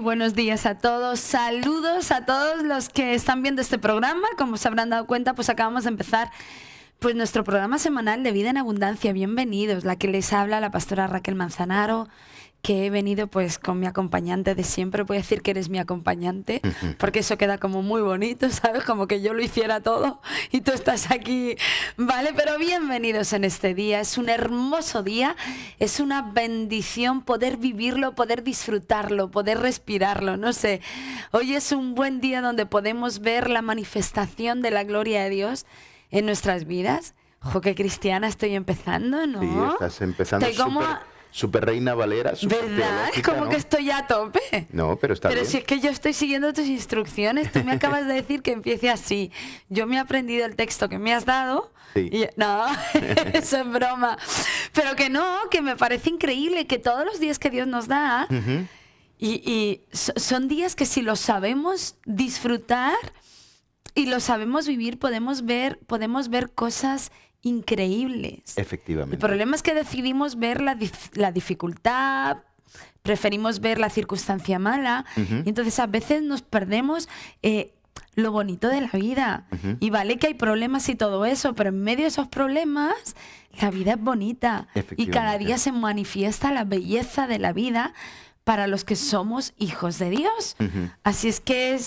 buenos días a todos. Saludos a todos los que están viendo este programa. Como se habrán dado cuenta, pues acabamos de empezar pues nuestro programa semanal de Vida en Abundancia. Bienvenidos. La que les habla, la pastora Raquel Manzanaro, que he venido pues con mi acompañante de siempre. Voy a decir que eres mi acompañante, porque eso queda como muy bonito, ¿sabes? Como que yo lo hiciera todo y tú estás aquí, ¿vale? Pero bienvenidos en este día. Es un hermoso día, es una bendición poder vivirlo, poder disfrutarlo, poder respirarlo, no sé. Hoy es un buen día donde podemos ver la manifestación de la gloria de Dios en nuestras vidas. Jo, qué cristiana estoy empezando, ¿no? Sí, estás empezando super Reina Valera, ¿verdad? Como, ¿no? Que estoy a tope. No, pero está bien. Pero si es que yo estoy siguiendo tus instrucciones, tú me acabas de decir que empiece así. Yo me he aprendido el texto que me has dado. Sí. Y, no, eso es broma. Pero que no, que me parece increíble que todos los días que Dios nos da, son días que si los sabemos disfrutar y los sabemos vivir, podemos ver cosas increíbles. Efectivamente. El problema es que decidimos ver la dificultad, preferimos ver la circunstancia mala, y entonces a veces nos perdemos lo bonito de la vida. Y vale que hay problemas y todo eso, pero en medio de esos problemas la vida es bonita y cada día se manifiesta la belleza de la vida para los que somos hijos de Dios. Así es que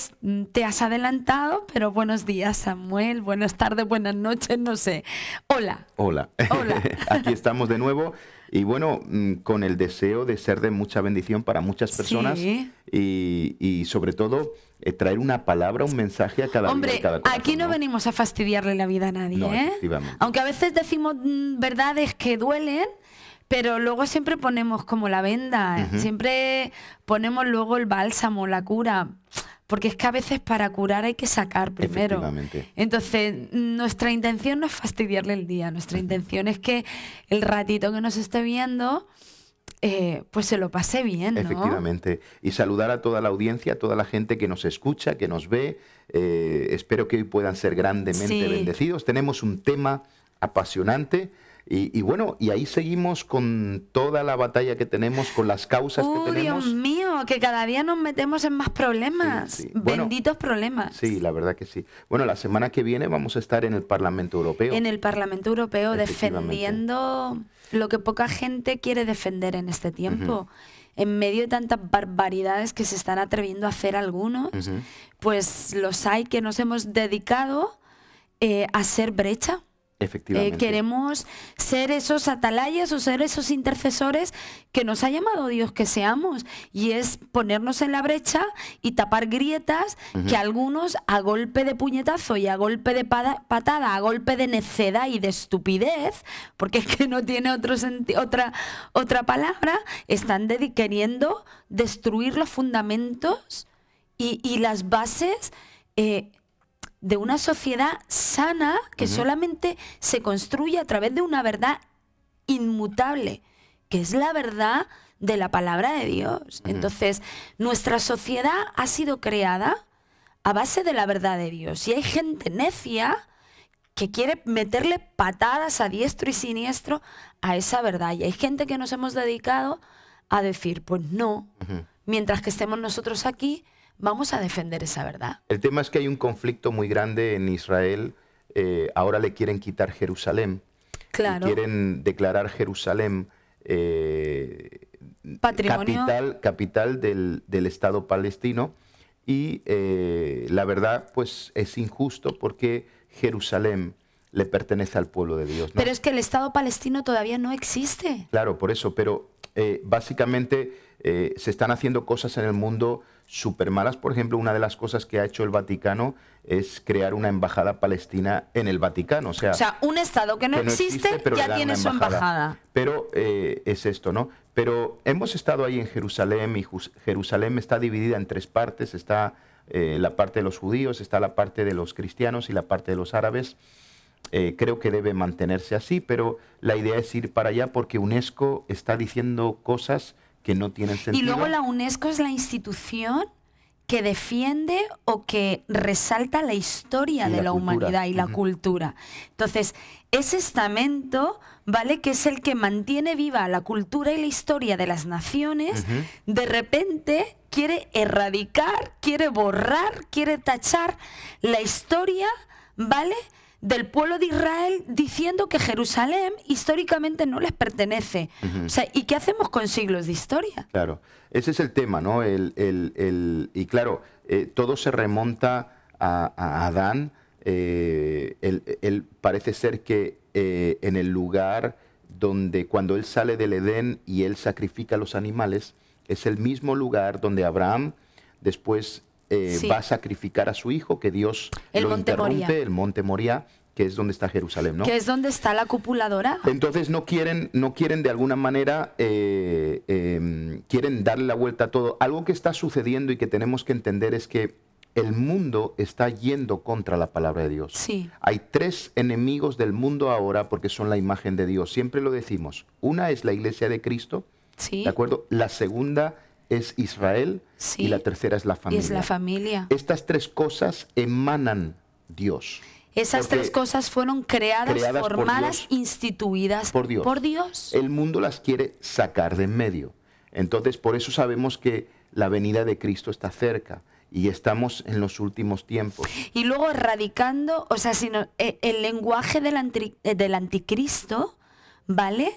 te has adelantado, pero buenos días, Samuel, buenas tardes, buenas noches, no sé. Hola. Hola. Hola. Aquí estamos de nuevo y bueno, con el deseo de ser de mucha bendición para muchas personas. Sí. Y sobre todo traer una palabra, un mensaje a cada Hombre, día, a cada corazón, aquí no venimos a fastidiarle la vida a nadie, no, efectivamente. Aunque a veces decimos verdades que duelen, pero luego siempre ponemos como la venda, siempre ponemos luego el bálsamo, la cura, porque es que a veces para curar hay que sacar primero. Entonces, nuestra intención no es fastidiarle el día, nuestra intención es que el ratito que nos esté viendo, pues se lo pase bien, ¿no? Efectivamente. Y saludar a toda la audiencia, a toda la gente que nos escucha, que nos ve. Espero que hoy puedan ser grandemente bendecidos. Tenemos un tema apasionante. Y bueno, y ahí seguimos con toda la batalla que tenemos, con las causas que tenemos. Dios mío, que cada día nos metemos en más problemas, sí. Benditos problemas. Sí, la verdad que sí. Bueno, la semana que viene vamos a estar en el Parlamento Europeo. En el Parlamento Europeo, defendiendo lo que poca gente quiere defender en este tiempo. En medio de tantas barbaridades que se están atreviendo a hacer algunos, pues los hay que nos hemos dedicado a ser brecha. Efectivamente. Queremos ser esos atalayas o ser esos intercesores que nos ha llamado Dios que seamos, y es ponernos en la brecha y tapar grietas que algunos a golpe de puñetazo y a golpe de patada, a golpe de necedad y de estupidez, porque es que no tiene otra palabra, están queriendo destruir los fundamentos y las bases de una sociedad sana que solamente se construye a través de una verdad inmutable, que es la verdad de la palabra de Dios. Entonces, nuestra sociedad ha sido creada a base de la verdad de Dios. Y hay gente necia que quiere meterle patadas a diestro y siniestro a esa verdad. Y hay gente que nos hemos dedicado a decir, pues no, mientras que estemos nosotros aquí, vamos a defender esa verdad. El tema es que hay un conflicto muy grande en Israel. Ahora le quieren quitar Jerusalén. Claro. Y quieren declarar Jerusalén patrimonio, capital del Estado palestino. Y la verdad, pues es injusto porque Jerusalén le pertenece al pueblo de Dios, ¿no? Pero es que el Estado palestino todavía no existe. Claro, por eso. Pero básicamente se están haciendo cosas en el mundo súper malas. Por ejemplo, una de las cosas que ha hecho el Vaticano es crear una embajada palestina en el Vaticano. O sea un Estado que no existe ya tiene su embajada. Pero es esto, ¿no? Pero hemos estado ahí en Jerusalén y Jerusalén está dividida en tres partes. Está la parte de los judíos, está la parte de los cristianos y la parte de los árabes. Creo que debe mantenerse así, pero la idea es ir para allá porque UNESCO está diciendo cosas que no tienen sentido. Y luego la UNESCO es la institución que defiende o que resalta la historia de la humanidad y la cultura. Entonces, ese estamento ¿vale? Que es el que mantiene viva la cultura y la historia de las naciones, de repente quiere erradicar, quiere borrar, quiere tachar la historia, ¿vale?, del pueblo de Israel, diciendo que Jerusalén históricamente no les pertenece. O sea, ¿y qué hacemos con siglos de historia? Claro, ese es el tema, ¿no? Y claro, todo se remonta a Adán. Él parece ser que en el lugar donde cuando él sale del Edén y él sacrifica a los animales, es el mismo lugar donde Abraham después va a sacrificar a su hijo, que Dios lo interrumpe, el monte Moriah, que es donde está Jerusalén, ¿no? Que es donde está la cúpula dorada. Entonces no quieren de alguna manera, quieren darle la vuelta a todo. Algo que está sucediendo y que tenemos que entender es que el mundo está yendo contra la palabra de Dios. Sí. Hay 3 enemigos del mundo ahora porque son la imagen de Dios. Siempre lo decimos. Una es la iglesia de Cristo, sí, ¿de acuerdo? La segunda es Israel, sí, y la tercera es la familia. Y es la familia. Estas 3 cosas emanan Dios. Esas 3 cosas fueron creadas formadas, instituidas por Dios. El mundo las quiere sacar de en medio. Entonces, por eso sabemos que la venida de Cristo está cerca y estamos en los últimos tiempos. Y luego erradicando, o sea, sino, el lenguaje del anticristo, ¿vale?,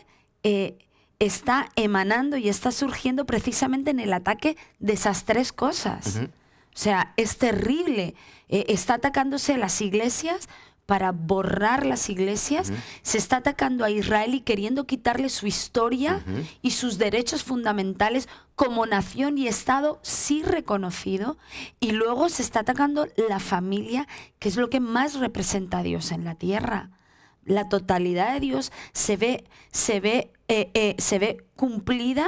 está emanando y está surgiendo precisamente en el ataque de esas 3 cosas. O sea, es terrible. Está atacándose a las iglesias para borrar las iglesias. Se está atacando a Israel y queriendo quitarle su historia y sus derechos fundamentales como nación y Estado sí reconocido. Y luego se está atacando la familia, que es lo que más representa a Dios en la tierra. La totalidad de Dios se ve cumplida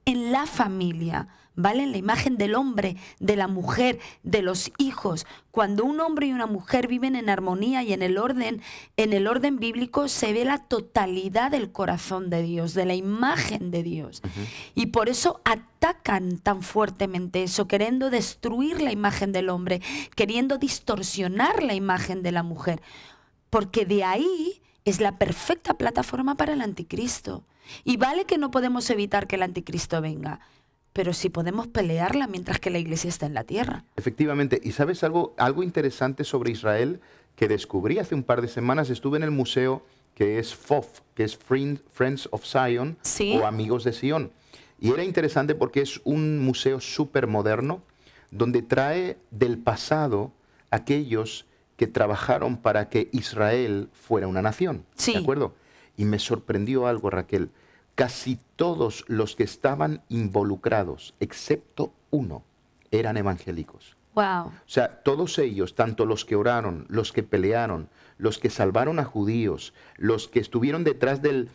en la familia, ¿vale? En la imagen del hombre, de la mujer, de los hijos. Cuando un hombre y una mujer viven en armonía y en el orden bíblico, se ve la totalidad del corazón de Dios, de la imagen de Dios. Y por eso atacan tan fuertemente eso, queriendo destruir la imagen del hombre, queriendo distorsionar la imagen de la mujer. Porque de ahí es la perfecta plataforma para el anticristo. Y vale que no podemos evitar que el anticristo venga, pero sí podemos pelearla mientras que la iglesia está en la tierra. Efectivamente. ¿Y sabes algo interesante sobre Israel que descubrí hace un par de semanas? Estuve en el museo que es FOF, que es Friends of Zion, ¿sí?, o Amigos de Sion. Y era interesante porque es un museo súper moderno donde trae del pasado aquellos que trabajaron para que Israel fuera una nación. Sí. ¿De acuerdo? Y me sorprendió algo, Raquel. Casi todos los que estaban involucrados, excepto uno, eran evangélicos. Wow. O sea, todos ellos, tanto los que oraron, los que pelearon, los que salvaron a judíos, los que estuvieron detrás del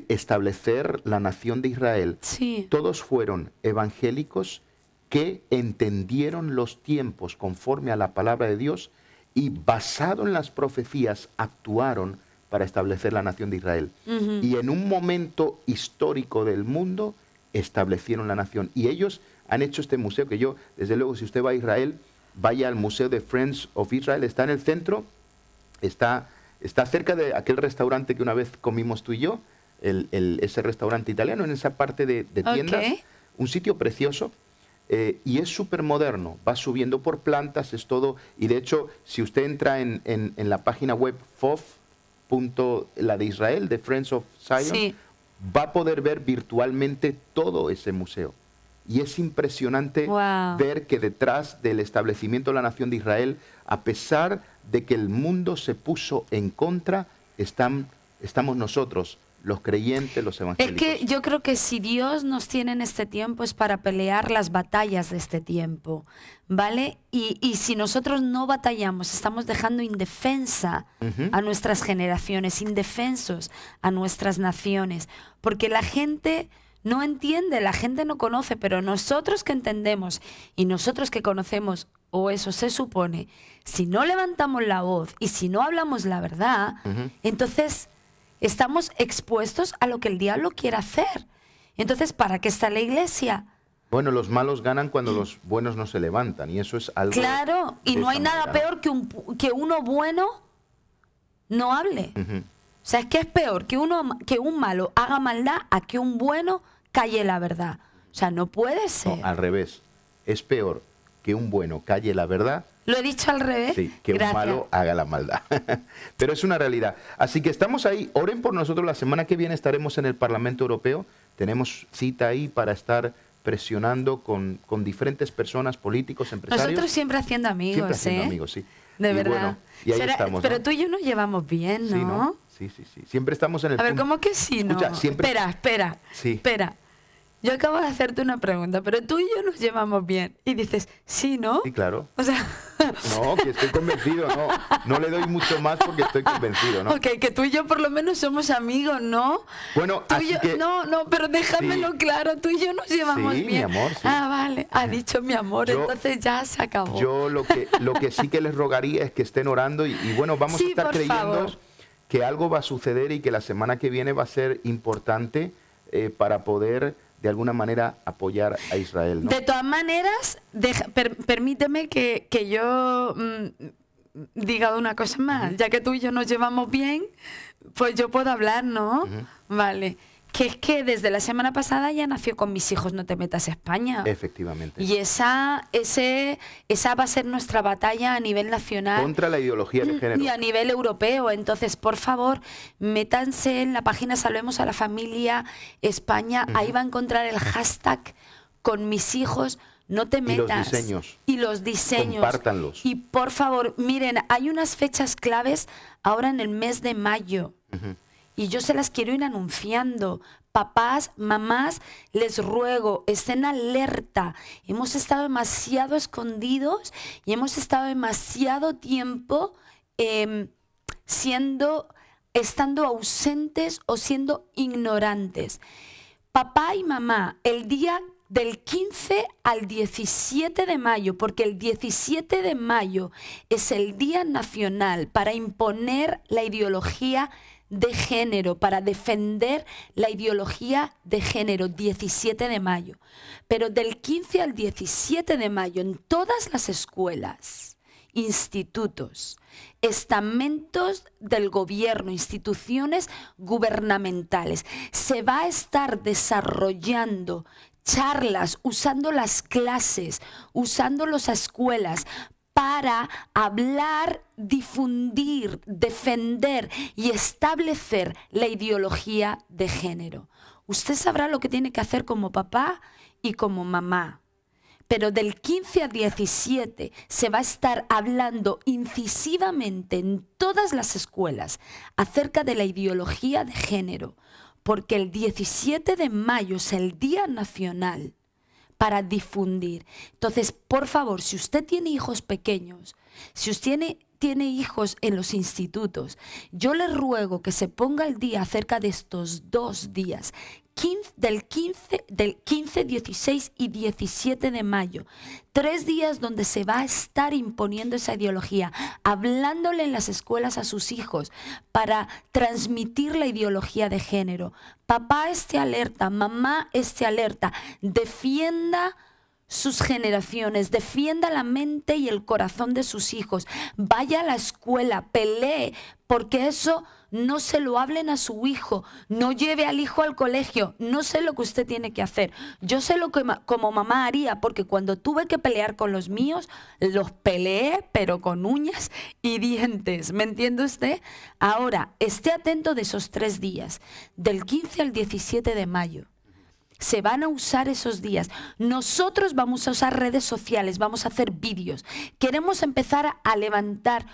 establecer la nación de Israel, sí, todos fueron evangélicos que entendieron los tiempos conforme a la palabra de Dios y basado en las profecías actuaron para establecer la nación de Israel. Y en un momento histórico del mundo establecieron la nación. Y ellos han hecho este museo que yo, desde luego, si usted va a Israel, vaya al Museo de Friends of Israel, está en el centro, está cerca de aquel restaurante que una vez comimos tú y yo, ese restaurante italiano, en esa parte de tiendas, un sitio precioso. Y es súper moderno, va subiendo por plantas, es todo. Y de hecho, si usted entra en la página web la de Israel, de Friends of Zion, sí, va a poder ver virtualmente todo ese museo. Y es impresionante ver que detrás del establecimiento de la nación de Israel, a pesar de que el mundo se puso en contra, estamos nosotros, los creyentes, los evangélicos. Es que yo creo que si Dios nos tiene en este tiempo es para pelear las batallas de este tiempo, ¿vale? Y si nosotros no batallamos, estamos dejando indefensa a nuestras generaciones, indefensos a nuestras naciones, porque la gente no entiende, la gente no conoce, pero nosotros que entendemos y nosotros que conocemos, o eso se supone, si no levantamos la voz y si no hablamos la verdad, entonces estamos expuestos a lo que el diablo quiere hacer. Entonces, ¿para qué está la iglesia? Bueno, los malos ganan cuando los buenos no se levantan, y eso es algo... Claro, y no hay nada peor que uno bueno no hable. O sea, es que es peor que un malo haga maldad a que un bueno calle la verdad. O sea, no puede ser. No, al revés. Es peor que un bueno calle la verdad. ¿Lo he dicho al revés? Sí, que un malo haga la maldad. Pero es una realidad. Así que estamos ahí. Oren por nosotros. La semana que viene estaremos en el Parlamento Europeo. Tenemos cita ahí para estar presionando con diferentes personas, políticos, empresarios. Nosotros siempre haciendo amigos, Siempre haciendo amigos, sí. De verdad. Bueno, y ahí estamos, pero ¿no? tú y yo nos llevamos bien, ¿no? Sí, ¿no? Sí, sí, sí. Siempre estamos en el A ver, punto. ¿cómo que sí, no? Escucha, siempre... Espera. Sí. Espera. Yo acabo de hacerte una pregunta, pero tú y yo nos llevamos bien. Y dices, sí, ¿no? Sí, claro. O sea... No, que estoy convencido, no. No le doy mucho más porque estoy convencido, ¿no? Ok, que tú y yo por lo menos somos amigos, ¿no? Bueno, tú así y yo, que... No, pero déjamelo Sí. claro, tú y yo nos llevamos Sí, bien. mi amor, sí. Ah, vale, ha dicho mi amor, Yo- entonces ya se acabó. Yo lo que sí que les rogaría es que estén orando y bueno, vamos Sí, a estar por creyendo favor. que algo va a suceder y que la semana que viene va a ser importante para poder de alguna manera apoyar a Israel, ¿no? De todas maneras, permíteme que yo diga una cosa más. Ya que tú y yo nos llevamos bien, pues yo puedo hablar, ¿no? Vale. Que es que desde la semana pasada ya nació con Mis hijos no te metas a España. Efectivamente. Y esa va a ser nuestra batalla a nivel nacional. Contra la ideología de género. Y a nivel europeo. Entonces, por favor, métanse en la página Salvemos a la Familia España. Ahí va a encontrar el hashtag con Mis hijos no te metas. Y los diseños. Y los diseños. Compártanlos. Y por favor, miren, hay unas fechas claves ahora en el mes de mayo. Y yo se las quiero ir anunciando. Papás, mamás, les ruego, estén alerta. Hemos estado demasiado escondidos y hemos estado demasiado tiempo estando ausentes o siendo ignorantes. Papá y mamá, el día del 15 al 17 de mayo, porque el 17 de mayo es el Día Nacional para imponer la ideología de género, para defender la ideología de género, 17 de mayo. Pero del 15 al 17 de mayo en todas las escuelas, institutos, estamentos del gobierno, instituciones gubernamentales, se va a estar desarrollando charlas, usando las clases, usando las escuelas, para hablar, difundir, defender y establecer la ideología de género. Usted sabrá lo que tiene que hacer como papá y como mamá. Pero del 15 al 17 se va a estar hablando incisivamente en todas las escuelas acerca de la ideología de género, porque el 17 de mayo es el Día Nacional para difundir. Entonces, por favor, si usted tiene hijos pequeños, si usted tiene hijos en los institutos, yo le ruego que se ponga al día acerca de estos 2 días, del 15, 16 y 17 de mayo. 3 días donde se va a estar imponiendo esa ideología, hablándole en las escuelas a sus hijos para transmitir la ideología de género. Papá esté alerta, mamá esté alerta, defienda sus generaciones, defienda la mente y el corazón de sus hijos, vaya a la escuela, pelee, porque eso no se lo hablen a su hijo, no lleve al hijo al colegio, no sé lo que usted tiene que hacer. Yo sé lo que como mamá haría, porque cuando tuve que pelear con los míos, los peleé, pero con uñas y dientes, ¿me entiende usted? Ahora, esté atento de esos 3 días, del 15 al 17 de mayo. Se van a usar esos días. Nosotros vamos a usar redes sociales, vamos a hacer vídeos. Queremos empezar a levantar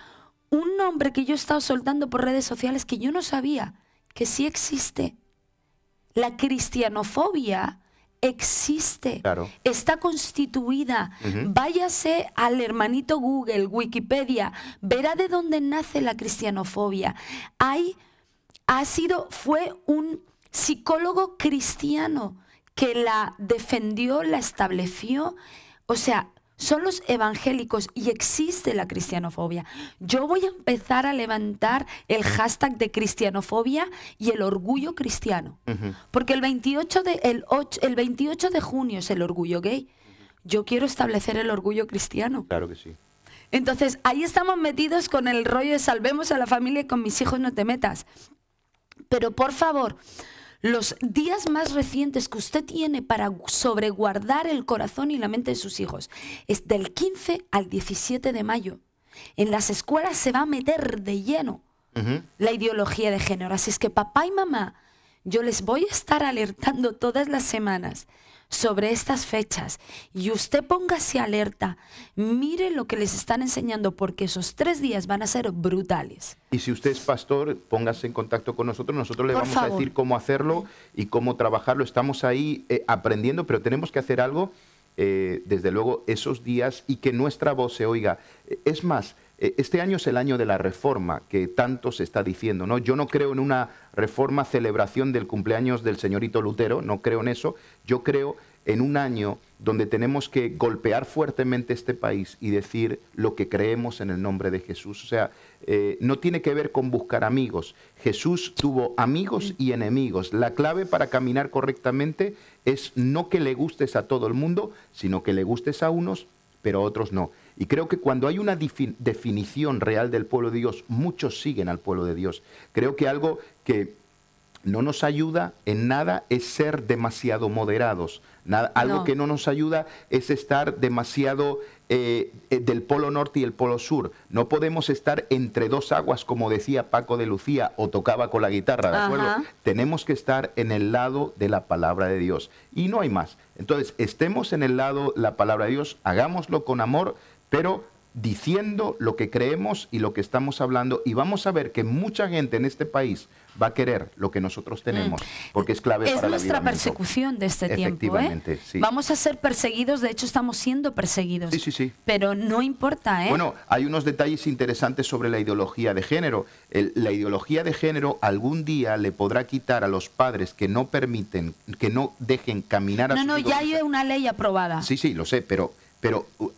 un nombre que yo he estado soltando por redes sociales que yo no sabía, que sí existe. La cristianofobia existe, Claro. está constituida. Váyase al hermanito Google, Wikipedia, verá de dónde nace la cristianofobia. Fue un psicólogo cristiano que la defendió, la estableció. O sea, son los evangélicos y existe la cristianofobia. Yo voy a empezar a levantar el hashtag de cristianofobia y el orgullo cristiano. Porque el 28 de junio es el orgullo gay. Yo quiero establecer el orgullo cristiano. Claro que sí. Entonces, ahí estamos metidos con el rollo de salvemos a la familia y con mis hijos no te metas. Pero por favor, los días más recientes que usted tiene para sobreguardar el corazón y la mente de sus hijos es del 15 al 17 de mayo. En las escuelas se va a meter de lleno la ideología de género. Así es que papá y mamá, yo les voy a estar alertando todas las semanas sobre estas fechas. Y usted póngase alerta, mire lo que les están enseñando, porque esos 3 días van a ser brutales. Y si usted es pastor, póngase en contacto con nosotros. Nosotros le Por vamos favor. a decir cómo hacerlo y cómo trabajarlo. Estamos ahí aprendiendo, pero tenemos que hacer algo, desde luego, esos días, y que nuestra voz se oiga. Es más, este año es el año de la reforma, que tanto se está diciendo, ¿no? Yo no creo en una reforma celebración del cumpleaños del señorito Lutero, no creo en eso. Yo creo en un año donde tenemos que golpear fuertemente este país y decir lo que creemos en el nombre de Jesús. O sea, no tiene que ver con buscar amigos. Jesús tuvo amigos y enemigos. La clave para caminar correctamente es no que le gustes a todo el mundo, sino que le gustes a unos, pero a otros no. Y creo que cuando hay una definición real del pueblo de Dios, muchos siguen al pueblo de Dios. Creo que algo que no nos ayuda en nada es ser demasiado moderados. Algo que no nos ayuda es estar demasiado del polo norte y el polo sur. No podemos estar entre dos aguas, como decía Paco de Lucía, o tocaba con la guitarra, ¿de acuerdo? Tenemos que estar en el lado de la palabra de Dios. Y no hay más. Entonces, estemos en el lado de la palabra de Dios, hagámoslo con amor, pero diciendo lo que creemos y lo que estamos hablando, y vamos a ver que mucha gente en este país va a querer lo que nosotros tenemos, porque es clave para el avivamiento. Es nuestra persecución de este tiempo, ¿eh? Sí. Vamos a ser perseguidos, de hecho estamos siendo perseguidos. Sí. Pero no importa, ¿eh? Bueno, hay unos detalles interesantes sobre la ideología de género. La ideología de género algún día le podrá quitar a los padres que no permiten, que no dejen caminar a sus hijos. Ya hay una ley aprobada. Sí, lo sé, pero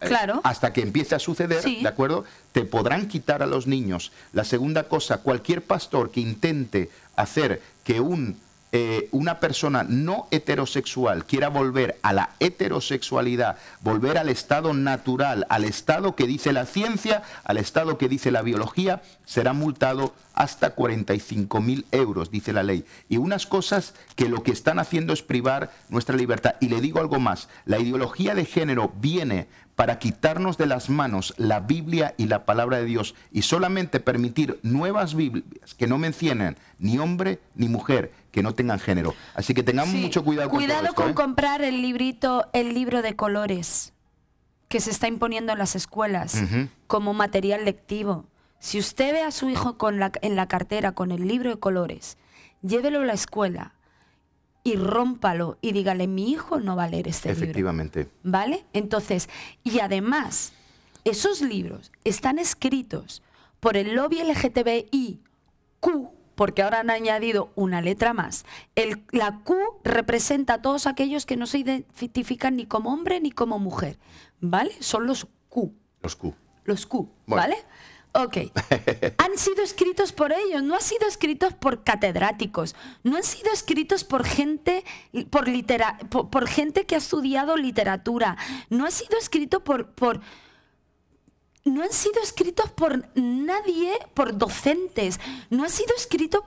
claro, hasta que empiece a suceder, ¿de acuerdo? Te podrán quitar a los niños. La segunda cosa, cualquier pastor que intente hacer que una persona no heterosexual quiera volver a la heterosexualidad, volver al estado natural, al estado que dice la ciencia, al estado que dice la biología, será multado hasta 45.000 euros, dice la ley. Y unas cosas que lo que están haciendo es privar nuestra libertad. Y le digo algo más, la ideología de género viene para quitarnos de las manos la Biblia y la palabra de Dios, y solamente permitir nuevas Biblias que no mencionen ni hombre ni mujer, que no tengan género. Así que tengamos mucho cuidado con todo esto, con comprar el libro de colores que se está imponiendo en las escuelas como material lectivo. Si usted ve a su hijo en la cartera con el libro de colores, llévelo a la escuela y rómpalo y dígale, mi hijo no va a leer este libro. Efectivamente. ¿Vale? Entonces, y además, esos libros están escritos por el lobby LGTBIQ, porque ahora han añadido una letra más. La Q representa a todos aquellos que no se identifican ni como hombre ni como mujer, ¿vale? Son los Q. Los Q, ¿vale? Ok. Han sido escritos por ellos, no han sido escritos por catedráticos, no han sido escritos por gente, por gente que ha estudiado literatura, no han sido escritos no han sido escritos por nadie, por docentes, no han sido escritos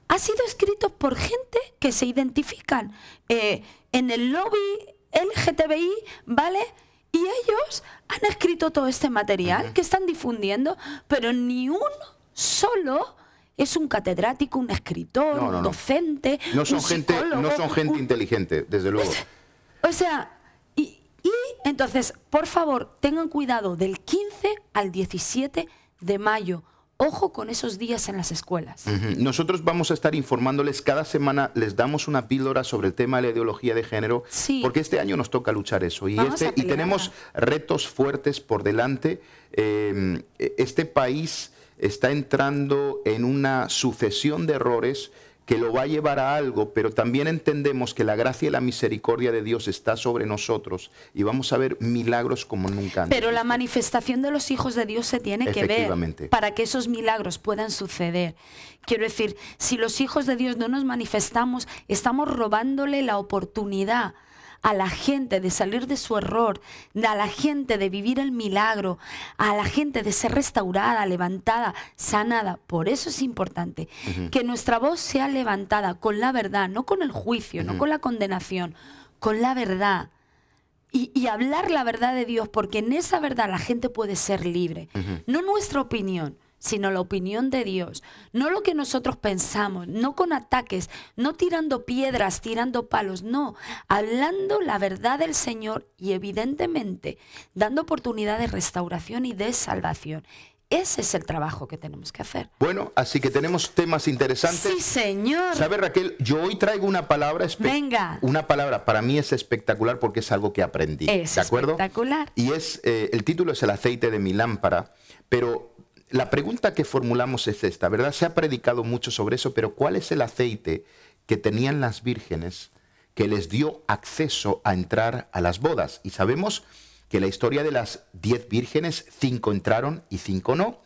ha sido escrito por gente que se identifican en el lobby LGTBI, ¿vale? Y ellos han escrito todo este material que están difundiendo, pero ni uno solo es un catedrático, un escritor, un docente, no son un gente, psicólogo, no son gente inteligente, desde luego. O sea, y entonces, por favor, tengan cuidado del 15 al 17 de mayo. Ojo con esos días en las escuelas. Nosotros vamos a estar informándoles cada semana, les damos una píldora sobre el tema de la ideología de género, porque este año nos toca luchar eso. Y tenemos retos fuertes por delante. Este país está entrando en una sucesión de errores que lo va a llevar a algo, pero también entendemos que la gracia y la misericordia de Dios está sobre nosotros y vamos a ver milagros como nunca antes. Pero la manifestación de los hijos de Dios se tiene que ver para que esos milagros puedan suceder. Quiero decir, si los hijos de Dios no nos manifestamos, estamos robándole la oportunidad a la gente de salir de su error, a la gente de vivir el milagro, a la gente de ser restaurada, levantada, sanada. Por eso es importante que nuestra voz sea levantada con la verdad, no con el juicio, no con la condenación, con la verdad. Y hablar la verdad de Dios, porque en esa verdad la gente puede ser libre. No nuestra opinión, sino la opinión de Dios. No lo que nosotros pensamos, no con ataques, no tirando piedras, tirando palos, no. Hablando la verdad del Señor y evidentemente dando oportunidad de restauración y de salvación. Ese es el trabajo que tenemos que hacer. Bueno, así que tenemos temas interesantes. Sí, señor. ¿Sabe, Raquel? Yo hoy traigo una palabra. Venga. Una palabra, para mí es espectacular porque es algo que aprendí. Es ¿de acuerdo? Espectacular. Y el título es El aceite de mi lámpara. Pero la pregunta que formulamos es esta, ¿verdad? Se ha predicado mucho sobre eso, pero ¿cuál es el aceite que tenían las vírgenes que les dio acceso a entrar a las bodas? Y sabemos que la historia de las 10 vírgenes, 5 entraron y 5 no.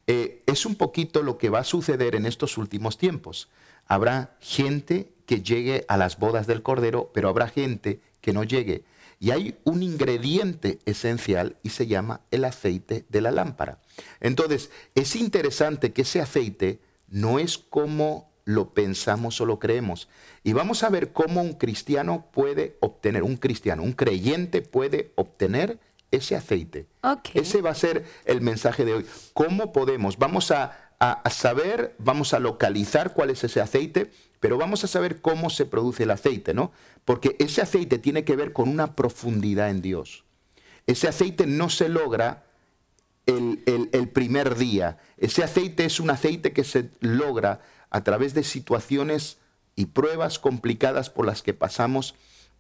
Es un poquito lo que va a suceder en estos últimos tiempos. Habrá gente que llegue a las bodas del Cordero, pero habrá gente que no llegue. Y hay un ingrediente esencial y se llama el aceite de la lámpara. Entonces, es interesante que ese aceite no es como lo pensamos o lo creemos. Y vamos a ver cómo un cristiano puede obtener, un creyente puede obtener ese aceite. Okay. Ese va a ser el mensaje de hoy. ¿Cómo podemos? Vamos a saber, vamos a localizar cuál es ese aceite, pero vamos a saber cómo se produce el aceite, ¿no? Porque ese aceite tiene que ver con una profundidad en Dios. Ese aceite no se logra el primer día. Ese aceite es un aceite que se logra a través de situaciones y pruebas complicadas por las que pasamos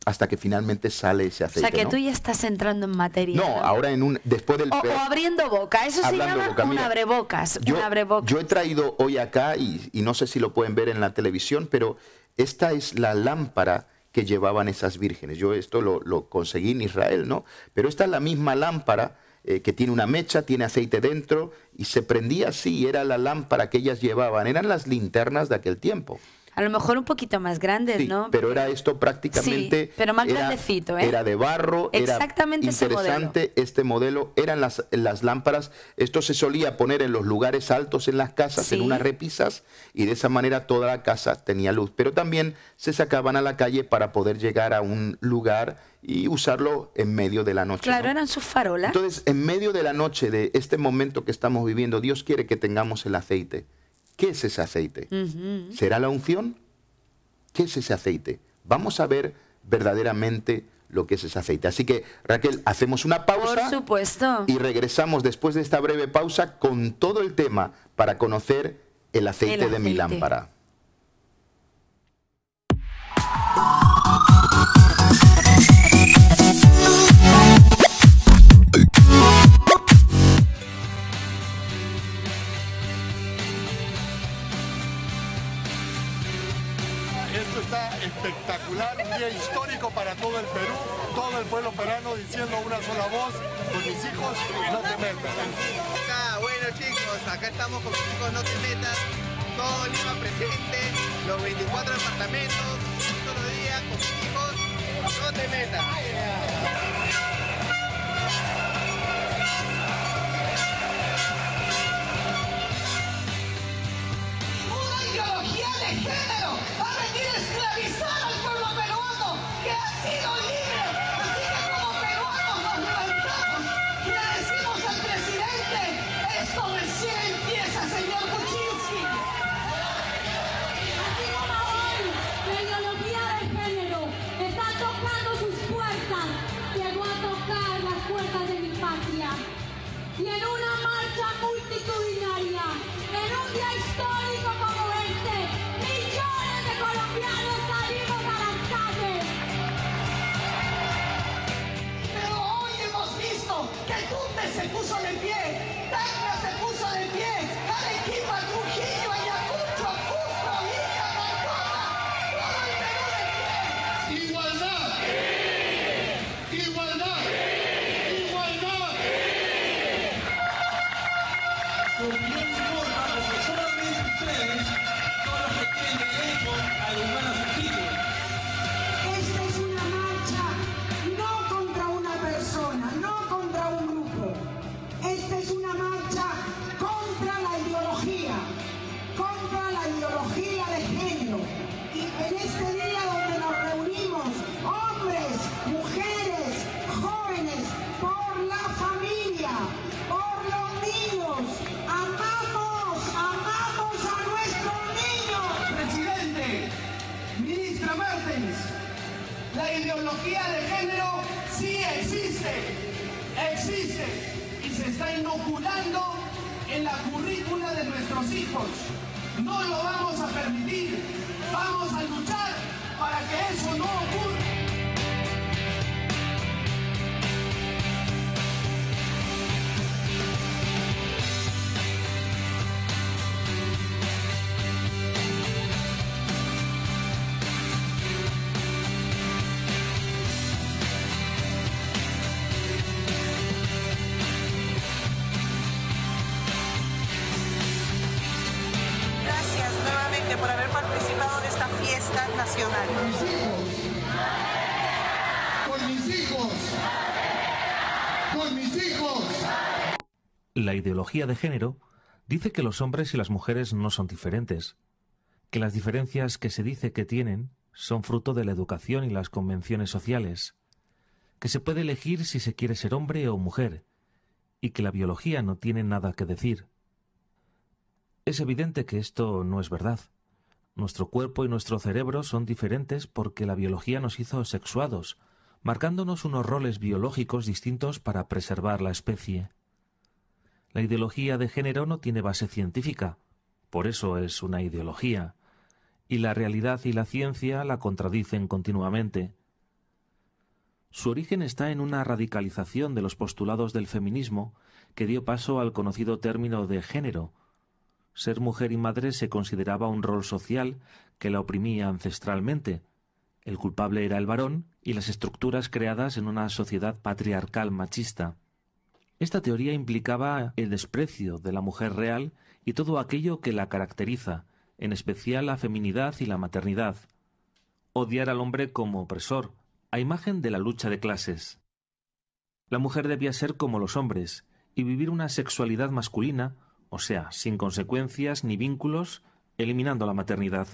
hasta que finalmente sale ese aceite. O sea, que ¿no? Tú ya estás entrando en materia. No, ahora después del... O abriendo boca, eso se llama un abrebocas. Yo he traído hoy acá, y no sé si lo pueden ver en la televisión, pero esta es la lámpara que llevaban esas vírgenes. Yo esto lo conseguí en Israel, ¿no? Pero esta es la misma lámpara que tiene una mecha, tiene aceite dentro y se prendía así, era la lámpara que ellas llevaban, eran las linternas de aquel tiempo. A lo mejor un poquito más grandes, sí, ¿no? Pero era esto prácticamente... Sí, pero más grandecito, ¿eh? Era de barro, exactamente, era interesante este modelo. Eran las lámparas, esto se solía poner en los lugares altos en las casas, sí, en unas repisas, y de esa manera toda la casa tenía luz. Pero también se sacaban a la calle para poder llegar a un lugar y usarlo en medio de la noche. Claro, ¿no? Eran sus farolas. Entonces, en medio de la noche, de este momento que estamos viviendo, Dios quiere que tengamos el aceite. ¿Qué es ese aceite? ¿Será la unción? ¿Qué es ese aceite? Vamos a ver verdaderamente lo que es ese aceite. Así que, Raquel, hacemos una pausa. Por supuesto. Y regresamos después de esta breve pausa con todo el tema para conocer el aceite de mi lámpara. Espectacular, un día histórico para todo el Perú, todo el pueblo peruano diciendo una sola voz: con mis hijos no te metas. Bueno chicos, acá estamos con mis hijos no te metas, todo Lima presente, los 24 departamentos, un solo día con mis hijos no te metas. Y en una marcha multitudinaria, en un día histórico como este, millones de colombianos salimos a las calles. Pero hoy hemos visto que Tunde se puso de pie, Tacna se puso de pie, Arequipa, Trujillo, Ayacucho, Cusco, Ica, Mancona, todo el Perú de pie. ¡Igualdad! ¡Igualdad! Su opinión importa porque solamente ustedes son los que tienen derecho a los buenos sentidos. Esta es una marcha La ideología de género sí existe y se está inoculando en la currícula de nuestros hijos. No lo vamos a permitir, vamos a luchar para que eso no ocurra. Por haber participado de esta fiesta nacional. Con mis hijos. La ideología de género dice que los hombres y las mujeres no son diferentes, que las diferencias que se dice que tienen son fruto de la educación y las convenciones sociales, que se puede elegir si se quiere ser hombre o mujer, y que la biología no tiene nada que decir. Es evidente que esto no es verdad. Nuestro cuerpo y nuestro cerebro son diferentes porque la biología nos hizo sexuados, marcándonos unos roles biológicos distintos para preservar la especie. La ideología de género no tiene base científica, por eso es una ideología, y la realidad y la ciencia la contradicen continuamente. Su origen está en una radicalización de los postulados del feminismo que dio paso al conocido término de género. Ser mujer y madre se consideraba un rol social que la oprimía ancestralmente. El culpable era el varón y las estructuras creadas en una sociedad patriarcal machista. Esta teoría implicaba el desprecio de la mujer real y todo aquello que la caracteriza, en especial la feminidad y la maternidad. Odiar al hombre como opresor, a imagen de la lucha de clases. La mujer debía ser como los hombres y vivir una sexualidad masculina, o sea, sin consecuencias ni vínculos, eliminando la maternidad.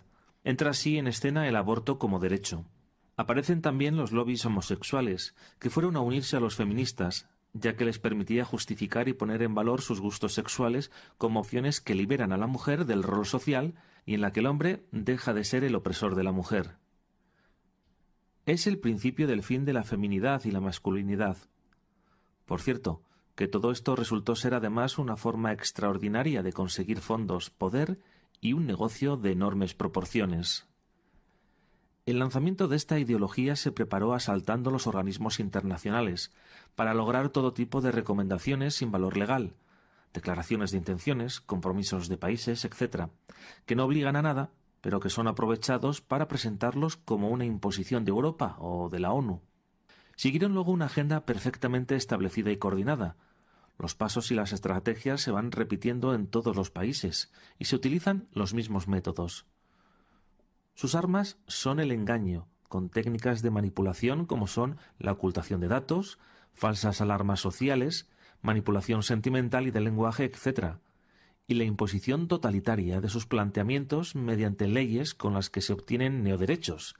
Entra así en escena el aborto como derecho. Aparecen también los lobbies homosexuales, que fueron a unirse a los feministas, ya que les permitía justificar y poner en valor sus gustos sexuales como opciones que liberan a la mujer del rol social y en la que el hombre deja de ser el opresor de la mujer. Es el principio del fin de la feminidad y la masculinidad. Por cierto, que todo esto resultó ser además una forma extraordinaria de conseguir fondos, poder y un negocio de enormes proporciones. El lanzamiento de esta ideología se preparó asaltando los organismos internacionales para lograr todo tipo de recomendaciones sin valor legal, declaraciones de intenciones, compromisos de países, etc., que no obligan a nada, pero que son aprovechados para presentarlos como una imposición de Europa o de la ONU. Siguieron luego una agenda perfectamente establecida y coordinada. Los pasos y las estrategias se van repitiendo en todos los países y se utilizan los mismos métodos. Sus armas son el engaño, con técnicas de manipulación como son la ocultación de datos, falsas alarmas sociales, manipulación sentimental y de lenguaje, etc., y la imposición totalitaria de sus planteamientos mediante leyes con las que se obtienen neoderechos,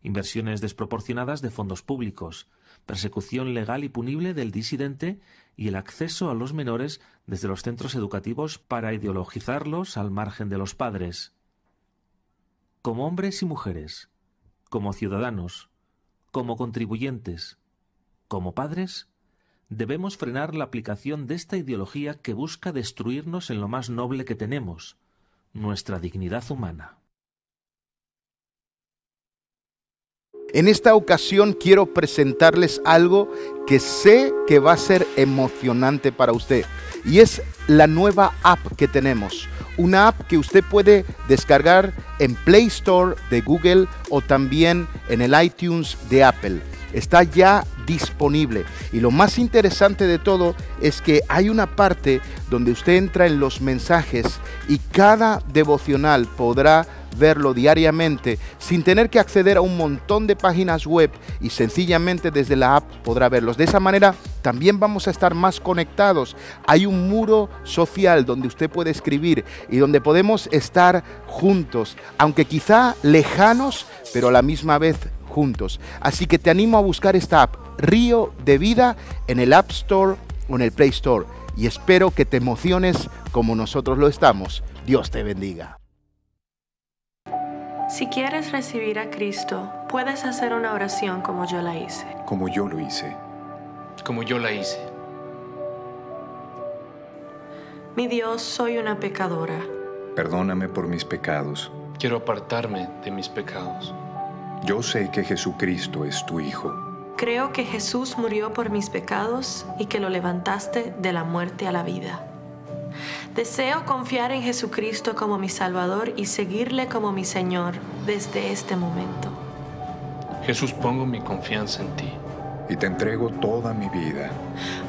inversiones desproporcionadas de fondos públicos, persecución legal y punible del disidente y el acceso a los menores desde los centros educativos para ideologizarlos al margen de los padres. Como hombres y mujeres, como ciudadanos, como contribuyentes, como padres, debemos frenar la aplicación de esta ideología que busca destruirnos en lo más noble que tenemos, nuestra dignidad humana. En esta ocasión quiero presentarles algo que sé que va a ser emocionante para usted, y es la nueva app que tenemos. Una app que usted puede descargar en Play Store de Google o también en el iTunes de Apple. Está ya disponible, y lo más interesante de todo es que hay una parte donde usted entra en los mensajes y cada devocional podrá verlo diariamente sin tener que acceder a un montón de páginas web, y sencillamente desde la app podrá verlos. De esa manera también vamos a estar más conectados. Hay un muro social donde usted puede escribir y donde podemos estar juntos, aunque quizá lejanos, pero a la misma vez juntos. Así que te animo a buscar esta app, Río de Vida, en el App Store o en el Play Store, y espero que te emociones como nosotros lo estamos. Dios te bendiga. Si quieres recibir a Cristo, puedes hacer una oración como yo la hice. Como yo lo hice. Como yo la hice. Mi Dios, soy una pecadora. Perdóname por mis pecados. Quiero apartarme de mis pecados. Yo sé que Jesucristo es tu Hijo. Creo que Jesús murió por mis pecados y que lo levantaste de la muerte a la vida. Deseo confiar en Jesucristo como mi Salvador y seguirle como mi Señor desde este momento. Jesús, pongo mi confianza en ti. Y te entrego toda mi vida.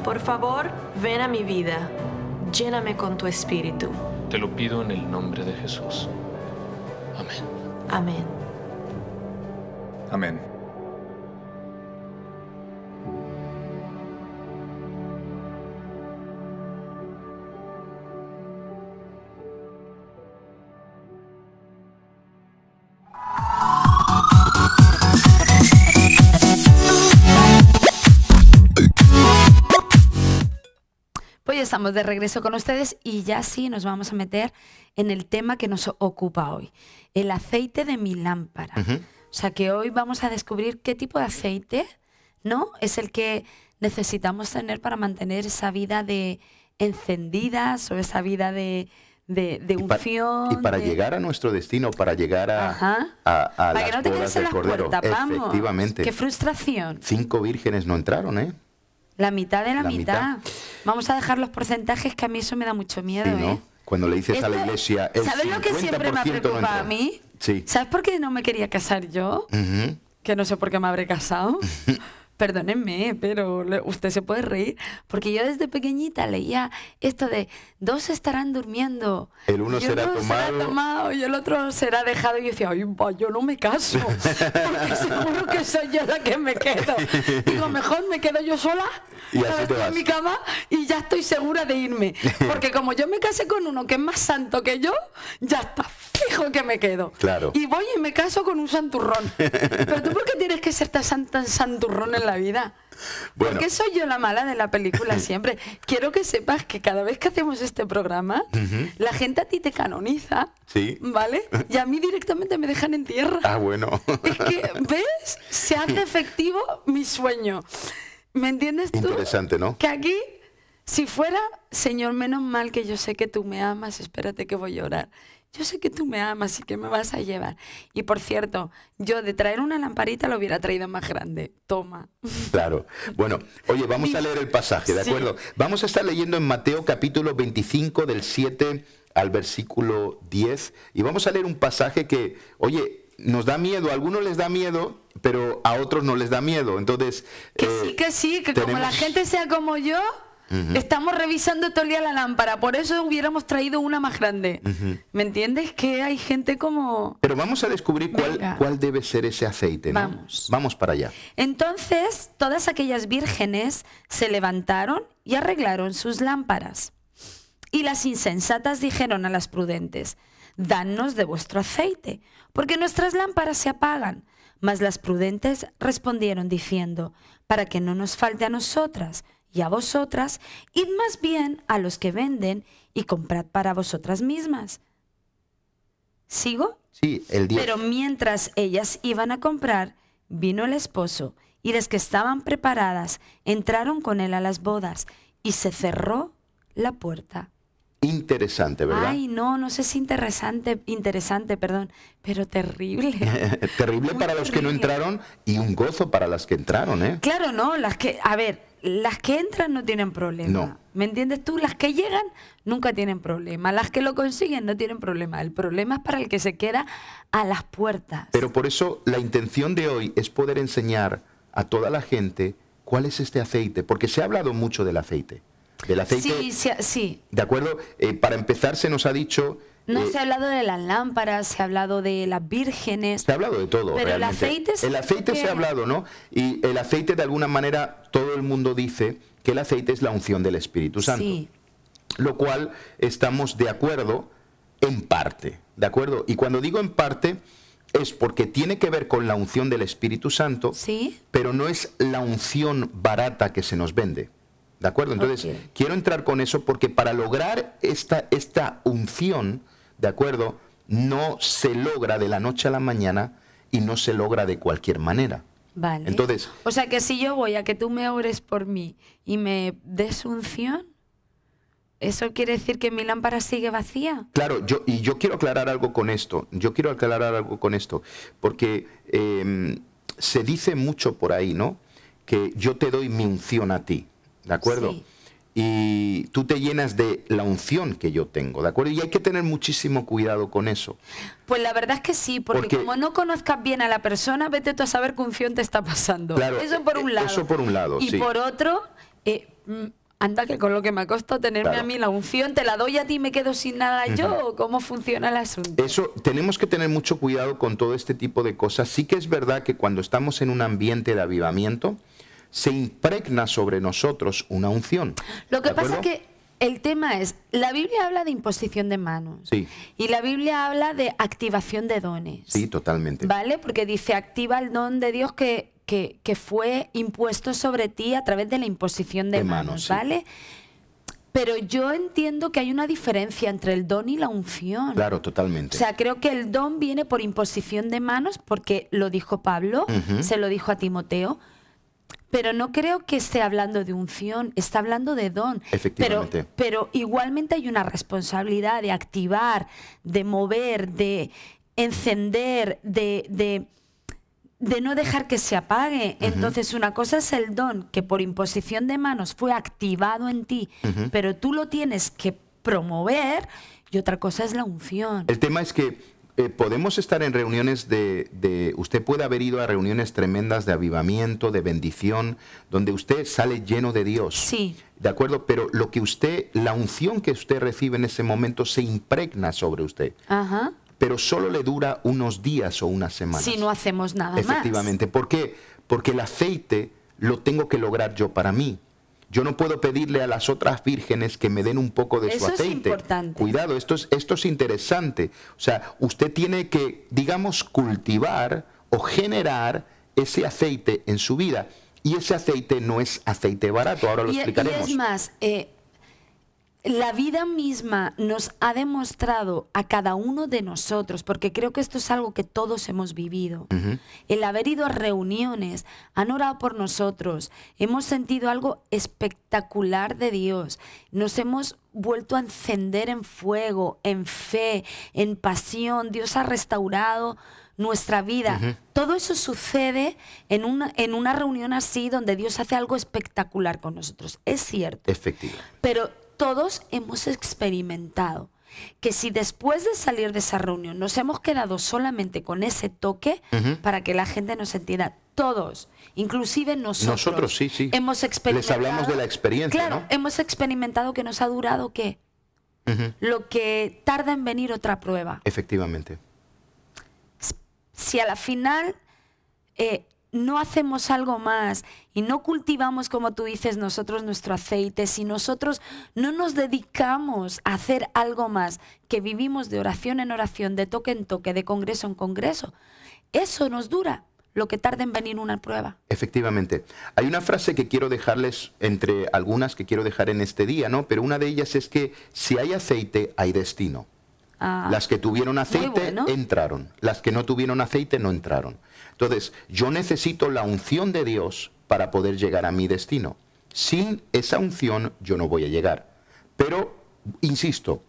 Por favor, ven a mi vida. Lléname con tu espíritu. Te lo pido en el nombre de Jesús. Amén. Amén. Amén. Pues ya estamos de regreso con ustedes y ya sí nos vamos a meter en el tema que nos ocupa hoy, el aceite de mi lámpara. O sea que hoy vamos a descubrir qué tipo de aceite, ¿no?, es el que necesitamos tener para mantener esa vida de encendidas o esa vida de unción. Y para llegar a nuestro destino, para llegar a para las que no te bodas quedes en del las Cordero. puertas, vamos. Efectivamente. Qué frustración. 5 vírgenes no entraron, ¿eh? La mitad de la mitad. Vamos a dejar los porcentajes, que a mí eso me da mucho miedo, Sí, ¿no? ¿eh? Cuando le dices a la iglesia, el ¿sabes lo que siempre me ha 50% no preocupado a entró. mí? Sí. ¿Sabes por qué no me quería casar yo? Que no sé por qué me habré casado. Perdónenme, pero usted se puede reír. Porque yo desde pequeñita leía esto de 2 estarán durmiendo. El uno será tomado y el otro será dejado. Y yo decía, ay, va, yo no me caso. Porque seguro que soy yo la que me quedo. Digo, mejor me quedo yo sola. Y así te vas. En mi cama y ya estoy segura de irme. Porque como yo me casé con uno que es más santo que yo, ya está fijo que me quedo. Claro. Y voy y me caso con un santurrón. Pero tú, ¿por qué tienes que ser tan santurrón en la vida? Bueno. Porque soy yo la mala de la película siempre. Quiero que sepas que cada vez que hacemos este programa, la gente a ti te canoniza, Sí. ¿vale? Y a mí directamente me dejan en tierra. Ah, bueno. Es que, ¿ves? Se hace efectivo mi sueño. ¿Me entiendes tú? Interesante, ¿no? Que aquí, si fuera, Señor, menos mal que yo sé que tú me amas, espérate que voy a orar. Yo sé que tú me amas y que me vas a llevar. Y por cierto, yo de traer una lamparita lo hubiera traído más grande. Toma. Claro. Bueno, oye, vamos a leer el pasaje, ¿de acuerdo? Vamos a estar leyendo en Mateo capítulo 25 del 7 al versículo 10. Y vamos a leer un pasaje que, oye, nos da miedo. A algunos les da miedo, pero a otros no les da miedo. Entonces... Que sí, que como la gente sea como yo... Estamos revisando todo el día la lámpara, por eso hubiéramos traído una más grande. ¿Me entiendes? Que hay gente como... Pero vamos a descubrir cuál debe ser ese aceite, ¿no? Vamos para allá. Entonces, todas aquellas vírgenes se levantaron y arreglaron sus lámparas. Y las insensatas dijeron a las prudentes, danos de vuestro aceite, porque nuestras lámparas se apagan. Mas las prudentes respondieron diciendo, para que no nos falte a nosotras y a vosotras, id más bien a los que venden y comprad para vosotras mismas. ¿Sigo? Sí, el 10. Pero mientras ellas iban a comprar, vino el esposo, y las que estaban preparadas entraron con él a las bodas, y se cerró la puerta. Interesante, ¿verdad? Ay, no sé si interesante, perdón, pero terrible. Terrible para los que no entraron y un gozo para las que entraron, ¿eh? Claro, no, las que entran no tienen problema. No. ¿Me entiendes tú? Las que llegan nunca tienen problema. Las que lo consiguen no tienen problema. El problema es para el que se queda a las puertas. Pero por eso la intención de hoy es poder enseñar a toda la gente cuál es este aceite, porque se ha hablado mucho del aceite. Del aceite. Sí. ¿De acuerdo? Para empezar se nos ha dicho... No se ha hablado de las lámparas, se ha hablado de las vírgenes. Se ha hablado de todo, pero realmente. El aceite se ha hablado, ¿no? Y el aceite, de alguna manera, todo el mundo dice que el aceite es la unción del Espíritu Santo. Sí. Lo cual estamos de acuerdo en parte, ¿de acuerdo? Y cuando digo en parte, es porque tiene que ver con la unción del Espíritu Santo, ¿sí? Pero no es la unción barata que se nos vende. ¿De acuerdo? Entonces, quiero entrar con eso porque para lograr esta unción, ¿de acuerdo? no se logra de la noche a la mañana y no se logra de cualquier manera. Vale. Entonces, o sea que si yo voy a que tú me ores por mí y me des unción, ¿eso quiere decir que mi lámpara sigue vacía? claro, yo quiero aclarar algo con esto. Porque se dice mucho por ahí, ¿no? Que yo te doy mi unción a ti, ¿de acuerdo? Sí. Y tú te llenas de la unción que yo tengo, ¿de acuerdo? Y hay que tener muchísimo cuidado con eso. Pues la verdad es que sí, porque como no conozcas bien a la persona, vete tú a saber qué unción te está pasando. Claro, eso por un lado. Eso por un lado, y sí. por otro, anda que con lo que me ha costado tenerme Claro. a mí la unción, ¿te la doy a ti y me quedo sin nada yo? ¿O cómo funciona el asunto? Eso, tenemos que tener mucho cuidado con todo este tipo de cosas. Sí que es verdad que cuando estamos en un ambiente de avivamiento, se impregna sobre nosotros una unción. Lo que ¿de pasa es acuerdo? que el tema es, la Biblia habla de imposición de manos. Sí, Y la Biblia habla de activación de dones. sí, totalmente. ¿Vale? Porque dice, activa el don de Dios que fue impuesto sobre ti a través de la imposición de manos, sí. ¿vale? Pero yo entiendo que hay una diferencia entre el don y la unción. Claro, totalmente. O sea, creo que el don viene por imposición de manos, porque lo dijo Pablo, se lo dijo a Timoteo, pero no creo que esté hablando de unción, está hablando de don. Efectivamente. Pero igualmente hay una responsabilidad de activar, de mover, de encender, de no dejar que se apague. Entonces, una cosa es el don que por imposición de manos fue activado en ti, pero tú lo tienes que promover, y otra cosa es la unción. El tema es que podemos estar en reuniones usted puede haber ido a reuniones tremendas de avivamiento, de bendición, donde usted sale lleno de Dios. Sí. ¿De acuerdo? Pero la unción que usted recibe en ese momento se impregna sobre usted. Ajá. Pero solo le dura unos días o unas semanas. Si no hacemos nada más. Efectivamente. ¿Por qué? Porque el aceite lo tengo que lograr yo para mí. Yo no puedo pedirle a las otras vírgenes que me den un poco de su aceite. Eso es importante. Cuidado, esto es interesante. O sea, usted tiene que, digamos, cultivar o generar ese aceite en su vida. Y ese aceite no es aceite barato, ahora lo explicaremos. Y es más, la vida misma nos ha demostrado a cada uno de nosotros, porque creo que esto es algo que todos hemos vivido, el haber ido a reuniones, han orado por nosotros, hemos sentido algo espectacular de Dios, nos hemos vuelto a encender en fuego, en fe, en pasión, Dios ha restaurado nuestra vida. Todo eso sucede en una reunión así, donde Dios hace algo espectacular con nosotros, es cierto. Efectivamente. Pero todos hemos experimentado que si después de salir de esa reunión nos hemos quedado solamente con ese toque, para que la gente nos entienda, todos, inclusive nosotros sí. hemos experimentado. Les hablamos de la experiencia, claro, ¿no? hemos experimentado que nos ha durado, ¿qué? Lo que tarda en venir otra prueba. Efectivamente. Si a la final no hacemos algo más y no cultivamos, como tú dices, nosotros nuestro aceite, si nosotros no nos dedicamos a hacer algo más, que vivimos de oración en oración, de toque en toque, de congreso en congreso, eso nos dura lo que tarda en venir una prueba. Efectivamente. Hay una frase que quiero dejarles, entre algunas que quiero dejar en este día, ¿no? Pero una de ellas es que si hay aceite, hay destino. Las que tuvieron aceite entraron, las que no tuvieron aceite no entraron. Entonces, yo necesito la unción de Dios para poder llegar a mi destino. Sin esa unción yo no voy a llegar. Pero, insisto,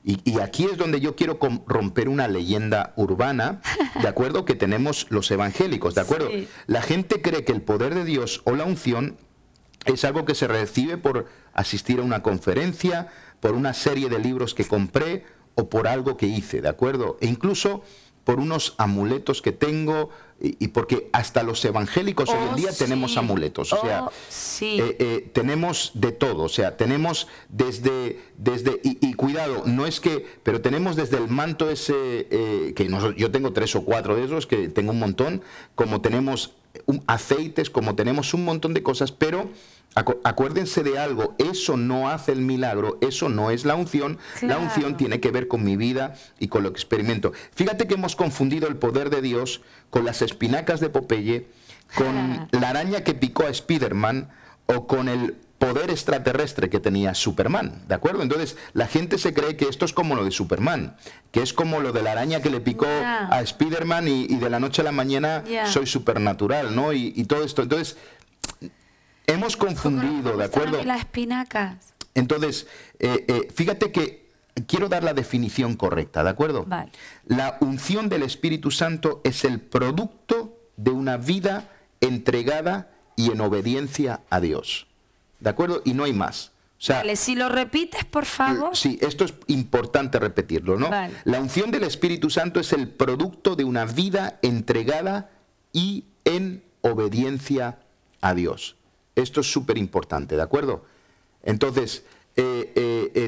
y aquí es donde yo quiero romper una leyenda urbana, ¿de acuerdo? Que tenemos los evangélicos, ¿de acuerdo? Sí. La gente cree que el poder de Dios o la unción es algo que se recibe por asistir a una conferencia, por una serie de libros que compré, o por algo que hice, ¿de acuerdo? E incluso por unos amuletos que tengo, y porque hasta los evangélicos hoy en día tenemos amuletos, o sea, tenemos de todo, o sea, tenemos y cuidado, no es que, pero tenemos desde el manto ese, yo tengo 3 o 4 de esos, que tengo un montón, como tenemos aceites, como tenemos un montón de cosas, pero acuérdense de algo, eso no hace el milagro, eso no es la unción. Claro. La unción tiene que ver con mi vida y con lo que experimento. Fíjate que hemos confundido el poder de Dios con las espinacas de Popeye, con la araña que picó a Spiderman, o con el poder extraterrestre que tenía Superman, ¿de acuerdo? Entonces, la gente se cree que esto es como lo de Superman, que es como lo de la araña que le picó a Spiderman y de la noche a la mañana soy supernatural, ¿no? Y todo esto. Entonces, hemos confundido, ¿de acuerdo? Las espinacas. Entonces, fíjate que quiero dar la definición correcta, ¿de acuerdo? Vale. La unción del Espíritu Santo es el producto de una vida entregada y en obediencia a Dios. ¿De acuerdo? Y no hay más. O sea, vale, si lo repites, por favor. Sí, esto es importante repetirlo, ¿no? Vale. La unción del Espíritu Santo es el producto de una vida entregada y en obediencia a Dios. Esto es súper importante, ¿de acuerdo? Entonces,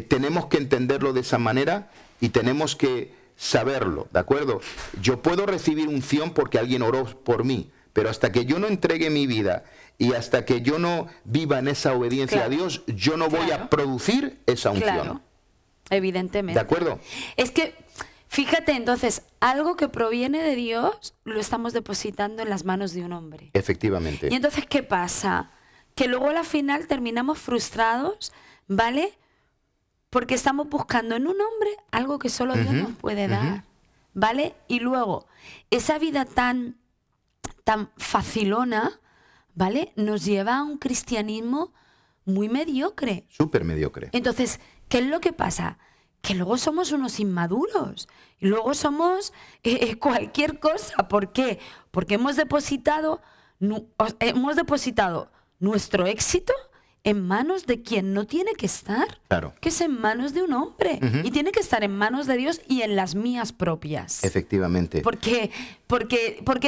tenemos que entenderlo de esa manera y tenemos que saberlo, ¿de acuerdo? Yo puedo recibir unción porque alguien oró por mí, pero hasta que yo no entregue mi vida y hasta que yo no viva en esa obediencia a Dios, yo no voy a producir esa unción. Claro, evidentemente. ¿De acuerdo? Es que, fíjate, entonces, algo que proviene de Dios lo estamos depositando en las manos de un hombre. Efectivamente. Y entonces, ¿qué pasa? Que luego a la final terminamos frustrados, ¿vale? Porque estamos buscando en un hombre algo que solo Dios nos puede dar, ¿vale? Y luego, esa vida tan facilona, ¿vale? Nos lleva a un cristianismo muy mediocre. Súper mediocre. Entonces, ¿qué es lo que pasa? Que luego somos unos inmaduros. Y luego somos cualquier cosa. ¿Por qué? Porque hemos depositado nuestro éxito en manos de quien no tiene que estar. Claro. Que es en manos de un hombre. Y tiene que estar en manos de Dios y en las mías propias. Efectivamente. ¿Por qué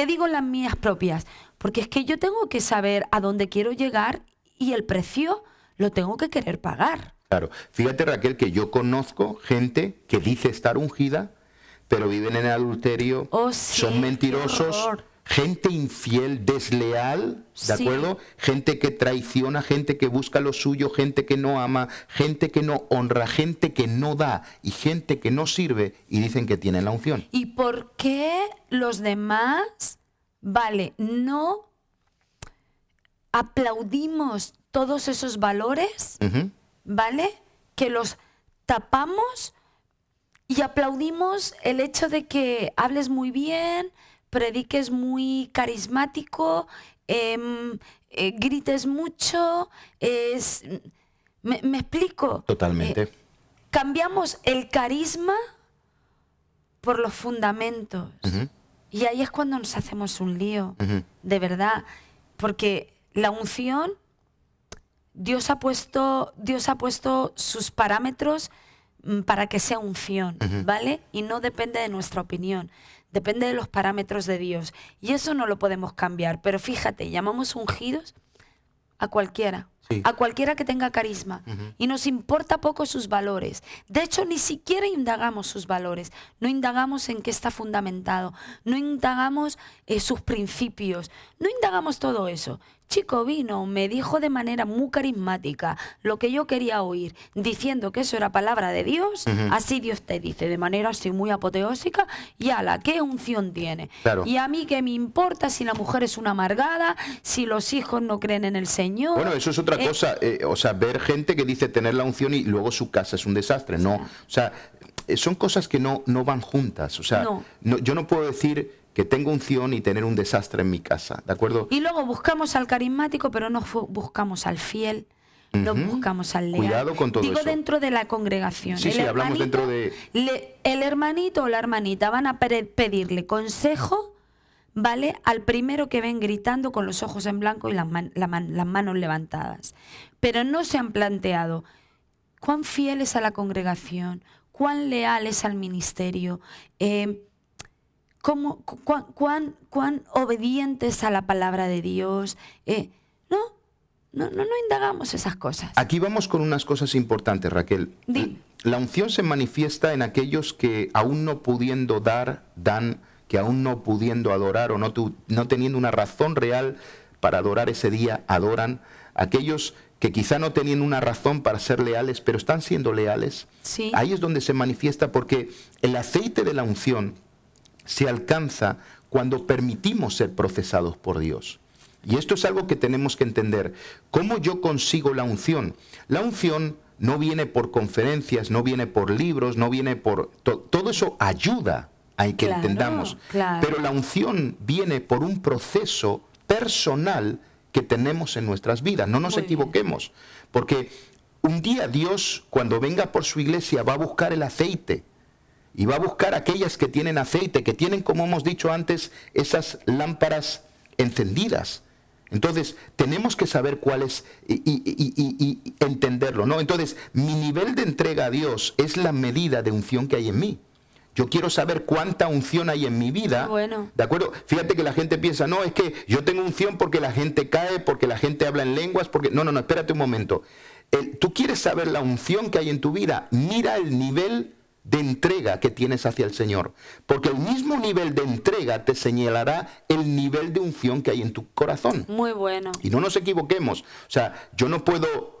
digo las mías propias? Porque es que yo tengo que saber a dónde quiero llegar y el precio lo tengo que querer pagar. Claro. Fíjate, Raquel, que yo conozco gente que dice estar ungida, pero viven en el adulterio, son mentirosos, gente infiel, desleal, ¿de acuerdo? Gente que traiciona, gente que busca lo suyo, gente que no ama, gente que no honra, gente que no da y gente que no sirve y dicen que tienen la unción. ¿Y por qué los demás, vale, no aplaudimos todos esos valores, ¿vale? Que los tapamos y aplaudimos el hecho de que hables muy bien, prediques muy carismático, grites mucho, ¿me explico? Totalmente. Cambiamos el carisma por los fundamentos. Y ahí es cuando nos hacemos un lío, de verdad. Porque la unción, Dios ha puesto sus parámetros para que sea unción, ¿vale? Y no depende de nuestra opinión. Depende de los parámetros de Dios. Y eso no lo podemos cambiar. Pero fíjate, llamamos ungidos a cualquiera. Sí. A cualquiera que tenga carisma. Y nos importa poco sus valores. De hecho, ni siquiera indagamos sus valores. No indagamos en qué está fundamentado. No indagamos sus principios. No indagamos todo eso. Chico vino, me dijo de manera muy carismática lo que yo quería oír, diciendo que eso era palabra de Dios. Así Dios te dice, de manera así muy apoteósica. Y ala, ¿qué unción tiene? Claro. Y a mí qué me importa si la mujer es una amargada, si los hijos no creen en el Señor. Bueno, eso es otra cosa. O sea, ver gente que dice tener la unción y luego su casa es un desastre. No, o sea, son cosas que no van juntas. O sea, yo no puedo decir que tengo unción y tener un desastre en mi casa, ¿de acuerdo? Y luego buscamos al carismático, pero no buscamos al fiel, no buscamos al leal. Cuidado con todo eso. Digo dentro de la congregación. Sí, hablamos dentro de... El hermanito o la hermanita van a pedirle consejo, ¿vale? Al primero que ven gritando con los ojos en blanco y las manos levantadas. Pero no se han planteado cuán fiel es a la congregación, cuán leal es al ministerio, cuán obedientes a la palabra de Dios. No indagamos esas cosas. Aquí vamos con unas cosas importantes, Raquel. La unción se manifiesta en aquellos que aún no pudiendo dar, dan, que aún no pudiendo adorar o no teniendo una razón real para adorar ese día, adoran. Aquellos que quizá no tenían una razón para ser leales, pero están siendo leales. Sí. Ahí es donde se manifiesta, porque el aceite de la unción se alcanza cuando permitimos ser procesados por Dios. Y esto es algo que tenemos que entender. ¿Cómo yo consigo la unción? La unción no viene por conferencias, no viene por libros, no viene por... todo eso ayuda a que entendamos. Pero la unción viene por un proceso personal que tenemos en nuestras vidas. No nos equivoquemos. Porque un día Dios, cuando venga por su iglesia, va a buscar el aceite. Y va a buscar aquellas que tienen aceite, que tienen, como hemos dicho antes, esas lámparas encendidas. Entonces, tenemos que saber cuál es y entenderlo, ¿no? Entonces, mi nivel de entrega a Dios es la medida de unción que hay en mí. Yo quiero saber cuánta unción hay en mi vida. Bueno. ¿De acuerdo? Fíjate que la gente piensa, no, es que yo tengo unción porque la gente cae, porque la gente habla en lenguas, porque... No, espérate un momento. Tú quieres saber la unción que hay en tu vida, mira el nivel de entrega que tienes hacia el Señor. Porque el mismo nivel de entrega te señalará el nivel de unción que hay en tu corazón. Muy bueno. Y no nos equivoquemos. O sea, yo no puedo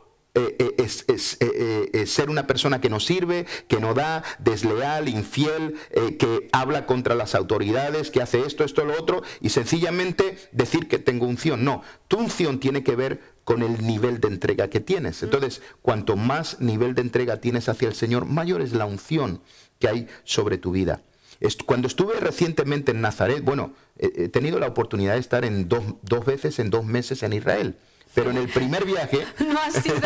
ser una persona que no sirve, que no da, desleal, infiel, que habla contra las autoridades, que hace esto, lo otro, y sencillamente decir que tengo unción. No, tu unción tiene que ver con el nivel de entrega que tienes. Entonces, cuanto más nivel de entrega tienes hacia el Señor, mayor es la unción que hay sobre tu vida. Cuando estuve recientemente en Nazaret, bueno, he tenido la oportunidad de estar en dos veces en 2 meses en Israel. Pero en el primer viaje... No has sido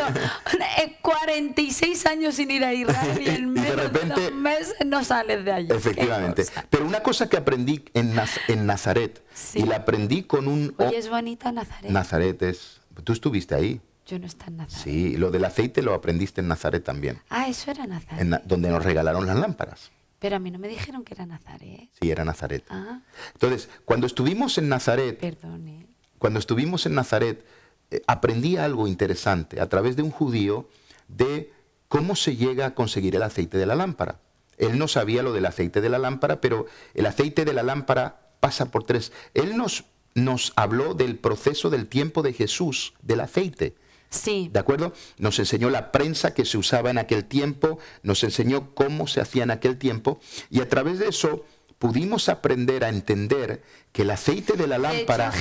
46 años sin ir a Israel y en menos de repente, 2 meses no sales de allí. Efectivamente. Pero una cosa que aprendí en Nazaret, y la aprendí con un... Oye, es bonita Nazaret. Nazaret es... ¿Tú estuviste ahí? Yo no estaba en Nazaret. Sí, lo del aceite lo aprendiste en Nazaret también. Ah, eso era Nazaret. Donde nos regalaron las lámparas. Pero a mí no me dijeron que era Nazaret. Sí, era Nazaret. Ah. Entonces, cuando estuvimos en Nazaret... Perdone. Cuando estuvimos en Nazaret... aprendí algo interesante a través de un judío de cómo se llega a conseguir el aceite de la lámpara. Él no sabía lo del aceite de la lámpara, pero el aceite de la lámpara pasa por 3. Él nos habló del proceso del tiempo de Jesús, del aceite. Sí. ¿De acuerdo? Nos enseñó la prensa que se usaba en aquel tiempo, nos enseñó cómo se hacía en aquel tiempo, y a través de eso pudimos aprender a entender que el aceite de la lámpara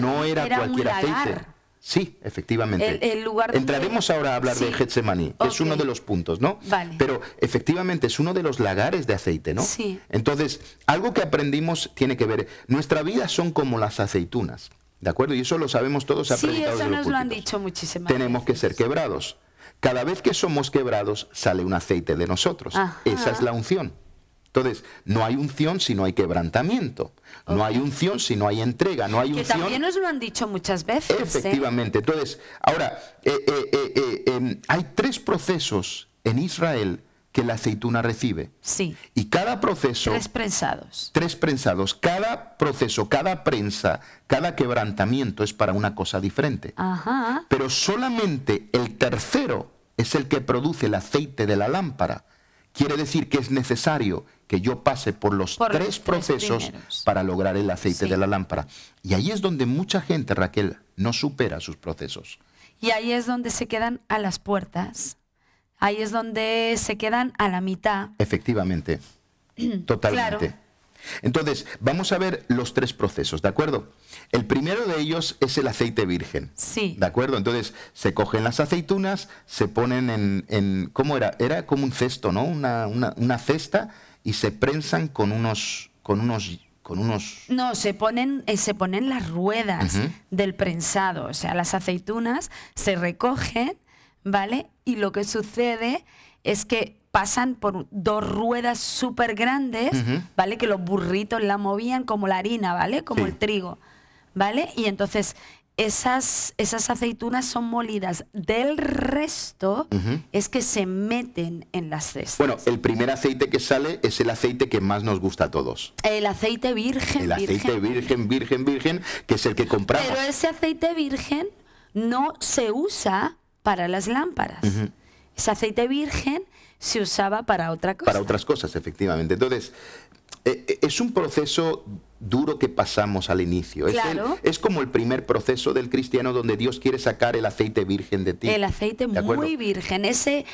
no era cualquier aceite. Sí, efectivamente. El lugar donde... Entraremos ahora a hablar de Getsemaní, que es uno de los puntos, ¿no? Vale. Pero efectivamente es uno de los lagares de aceite, ¿no? Sí. Entonces, algo que aprendimos tiene que ver... Nuestra vida son como las aceitunas, ¿de acuerdo? Y eso lo sabemos todos. Sí, eso nos lo han dicho muchísimas Tenemos que ser quebrados. Cada vez que somos quebrados, sale un aceite de nosotros. Ajá. Esa es la unción. Entonces, no hay unción si no hay quebrantamiento. No hay unción si no hay entrega. No hay unción. Que también nos lo han dicho muchas veces. Efectivamente. Entonces, ahora, hay 3 procesos en Israel que la aceituna recibe. Sí. Y cada proceso... 3 prensados. 3 prensados. Cada proceso, cada prensa, cada quebrantamiento es para una cosa diferente. Ajá. Pero solamente el tercero es el que produce el aceite de la lámpara. Quiere decir que es necesario que yo pase por los 3 procesos primeros para lograr el aceite de la lámpara. Y ahí es donde mucha gente, Raquel, no supera sus procesos. Y ahí es donde se quedan a las puertas. Ahí es donde se quedan a la mitad. Efectivamente. Totalmente. Claro. Entonces, vamos a ver los 3 procesos, ¿de acuerdo? El primero de ellos es el aceite virgen. Sí. ¿De acuerdo? Entonces, se cogen las aceitunas, se ponen en ¿cómo era? Era como un cesto, ¿no? Una cesta, y se prensan con unos... No, se ponen las ruedas del prensado. O sea, las aceitunas se recogen, ¿vale? Y lo que sucede es que pasan por 2 ruedas súper grandes, ¿vale? Que los burritos la movían como la harina, ¿vale? Como el trigo, ¿vale? Y entonces esas aceitunas son molidas. Del resto es que se meten en las cestas. Bueno, el primer aceite que sale es el aceite que más nos gusta a todos. El aceite virgen. El aceite virgen, que es el que compramos. Pero ese aceite virgen no se usa para las lámparas. Ese aceite virgen se usaba para otra cosa. Para otras cosas, efectivamente. Entonces, es un proceso duro que pasamos al inicio. Claro. Es como el primer proceso del cristiano donde Dios quiere sacar el aceite virgen de ti. El aceite muy virgen. Ese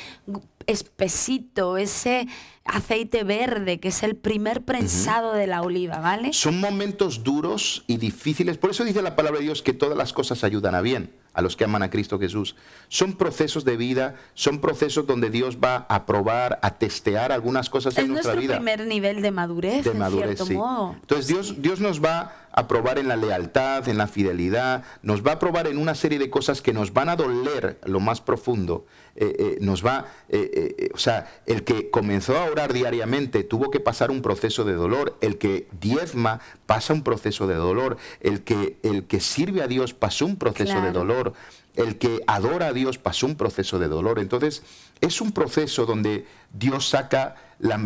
espesito, ese aceite verde, que es el primer prensado de la oliva, ¿vale? Son momentos duros y difíciles. Por eso dice la palabra de Dios que todas las cosas ayudan a bien a los que aman a Cristo Jesús. Son procesos de vida, son procesos donde Dios va a probar, a testear algunas cosas en nuestra vida. Es nuestro primer nivel de madurez, De madurez, en cierto modo. Entonces Dios nos va a probar en la lealtad, en la fidelidad, nos va a probar en una serie de cosas que nos van a doler lo más profundo. O sea, el que comenzó a orar diariamente tuvo que pasar un proceso de dolor. El que diezma pasa un proceso de dolor. El que sirve a Dios pasó un proceso de dolor. El que adora a Dios pasó un proceso de dolor. Entonces, es un proceso donde Dios saca el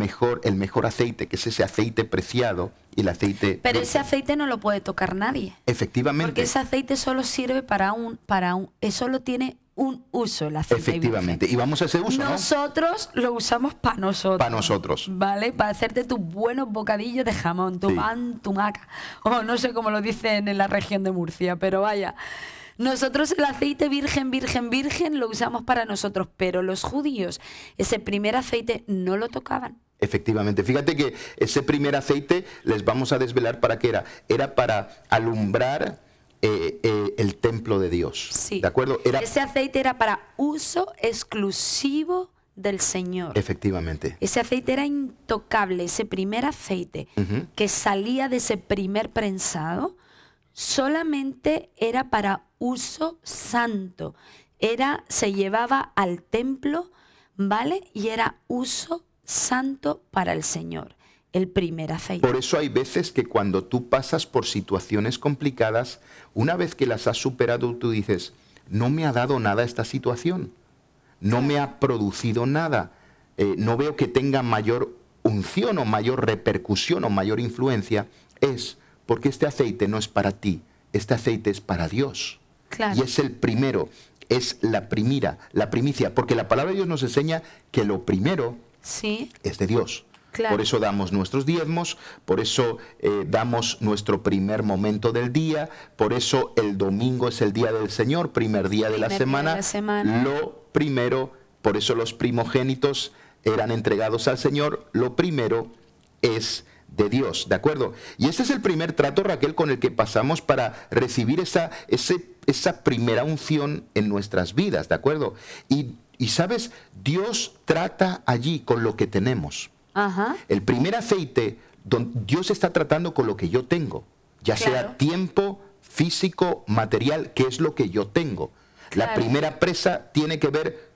mejor aceite, que es ese aceite preciado, y el aceite... Pero ese aceite no lo puede tocar nadie. Efectivamente. Porque ese aceite solo sirve solo tiene un uso, el aceite. Efectivamente. Y vamos a ese uso, nosotros lo usamos para nosotros. Para nosotros. ¿Vale? Para hacerte tus buenos bocadillos de jamón, tu pan, tu maca. O no sé cómo lo dicen en la región de Murcia, pero vaya. Nosotros el aceite virgen lo usamos para nosotros, pero los judíos ese primer aceite no lo tocaban. Efectivamente. Fíjate que ese primer aceite les vamos a desvelar para qué era. Era para alumbrar el templo de Dios. Sí. ¿De acuerdo? Ese aceite era para uso exclusivo del Señor. Efectivamente. Ese aceite era intocable. Ese primer aceite que salía de ese primer prensado solamente era para uso santo. Se llevaba al templo, ¿vale? Y era uso santo para el Señor. El primer aceite. Por eso hay veces que cuando tú pasas por situaciones complicadas, una vez que las has superado, tú dices, no me ha dado nada esta situación, no me ha producido nada, no veo que tenga mayor unción o mayor repercusión o mayor influencia, es porque este aceite no es para ti, este aceite es para Dios. Claro. Y es el primero, es la primicia, porque la palabra de Dios nos enseña que lo primero es de Dios. Claro. Por eso damos nuestros diezmos, por eso damos nuestro primer momento del día, por eso el domingo es el día del Señor, primer día de la semana. Lo primero, por eso los primogénitos eran entregados al Señor, lo primero es de Dios, ¿de acuerdo? Y este es el primer trato, Raquel, con el que pasamos para recibir esa primera unción en nuestras vidas, ¿de acuerdo? Y sabes, Dios trata allí con lo que tenemos. Ajá. El primer aceite, Dios está tratando con lo que yo tengo, ya sea tiempo, físico, material, que es lo que yo tengo. La primera presa tiene que ver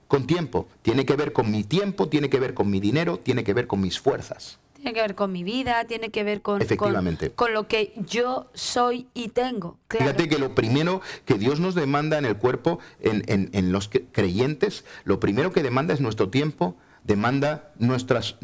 con tiempo, tiene que ver con mi tiempo, tiene que ver con mi dinero, tiene que ver con mis fuerzas. Tiene que ver con mi vida, tiene que ver con lo que yo soy y tengo. Claro. Fíjate que lo primero que Dios nos demanda en el cuerpo, en los creyentes, lo primero que demanda es nuestro tiempo, demanda nuestras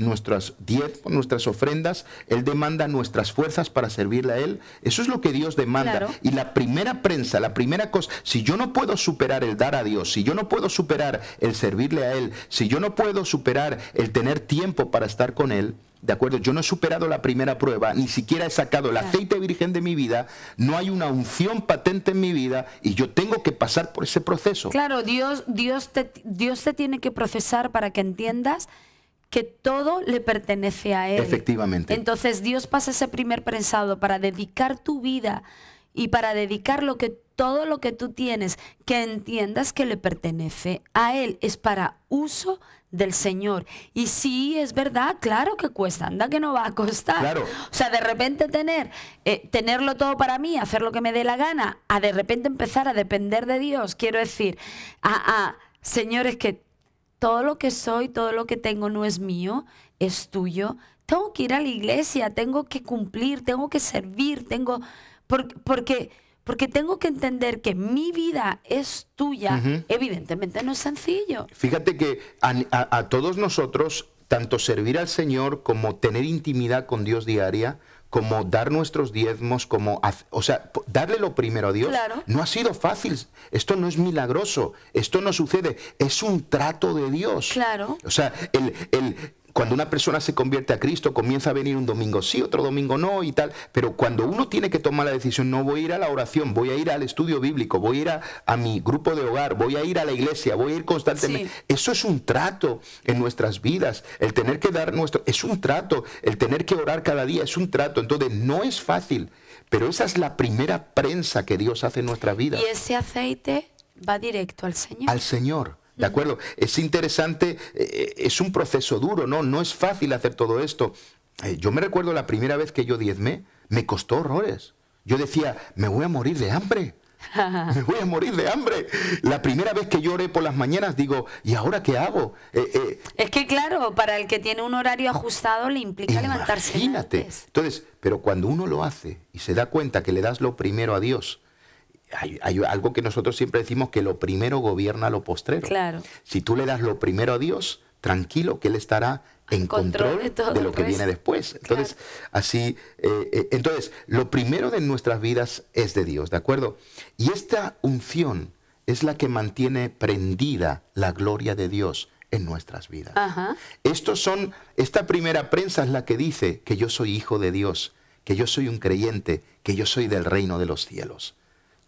diezmos, nuestras ofrendas, Él demanda nuestras fuerzas para servirle a Él. Eso es lo que Dios demanda. Claro. Y la primera prensa, la primera cosa, si yo no puedo superar el dar a Dios, si yo no puedo superar el servirle a Él, si yo no puedo superar el tener tiempo para estar con Él, ¿de acuerdo? Yo no he superado la primera prueba, ni siquiera he sacado el aceite virgen de mi vida, no hay una unción patente en mi vida y yo tengo que pasar por ese proceso. Claro, Dios te tiene que procesar para que entiendas que todo le pertenece a Él. Efectivamente. Entonces Dios pasa ese primer prensado para dedicar tu vida y para dedicar todo lo que tú tienes, que entiendas que le pertenece a Él, es para uso del Señor. Y sí, es verdad, claro que cuesta, anda que no va a costar. Claro. O sea, de repente tenerlo todo para mí, hacer lo que me dé la gana, a de repente empezar a depender de Dios, quiero decir, señores, que todo lo que soy, todo lo que tengo no es mío, es tuyo. Tengo que ir a la iglesia, tengo que cumplir, tengo que servir, porque tengo que entender que mi vida es tuya. Evidentemente no es sencillo. Fíjate que a todos nosotros, tanto servir al Señor como tener intimidad con Dios diaria, como dar nuestros diezmos, darle lo primero a Dios, no ha sido fácil. Esto no es milagroso, esto no sucede, es un trato de Dios. Claro. O sea, cuando una persona se convierte a Cristo, comienza a venir un domingo sí, otro domingo no y tal, pero cuando uno tiene que tomar la decisión, no voy a ir a la oración, voy a ir al estudio bíblico, voy a ir a mi grupo de hogar, voy a ir a la iglesia, voy a ir constantemente. Sí. Eso es un trato en nuestras vidas. El tener que dar es un trato. El tener que orar cada día es un trato. Entonces no es fácil, pero esa es la primera prensa que Dios hace en nuestra vida. Y ese aceite va directo al Señor. Al Señor. ¿De acuerdo? Es interesante, es un proceso duro, ¿no? No es fácil hacer todo esto. Yo me recuerdo la primera vez que yo diezmé, me costó horrores. Yo decía, me voy a morir de hambre. Me voy a morir de hambre. La primera vez que yo oré por las mañanas digo, ¿y ahora qué hago? Es que claro, para el que tiene un horario ajustado le implica levantarse. Imagínate. Entonces, pero cuando uno lo hace y se da cuenta que le das lo primero a Dios, hay algo que nosotros siempre decimos, que lo primero gobierna lo postrero. Claro. Si tú le das lo primero a Dios, tranquilo que Él estará en control de lo que viene después. Entonces, así, entonces, lo primero de nuestras vidas es de Dios, ¿de acuerdo? Y esta unción es la que mantiene prendida la gloria de Dios en nuestras vidas. Ajá. Esta primera prensa es la que dice que yo soy hijo de Dios, que yo soy un creyente, que yo soy del reino de los cielos.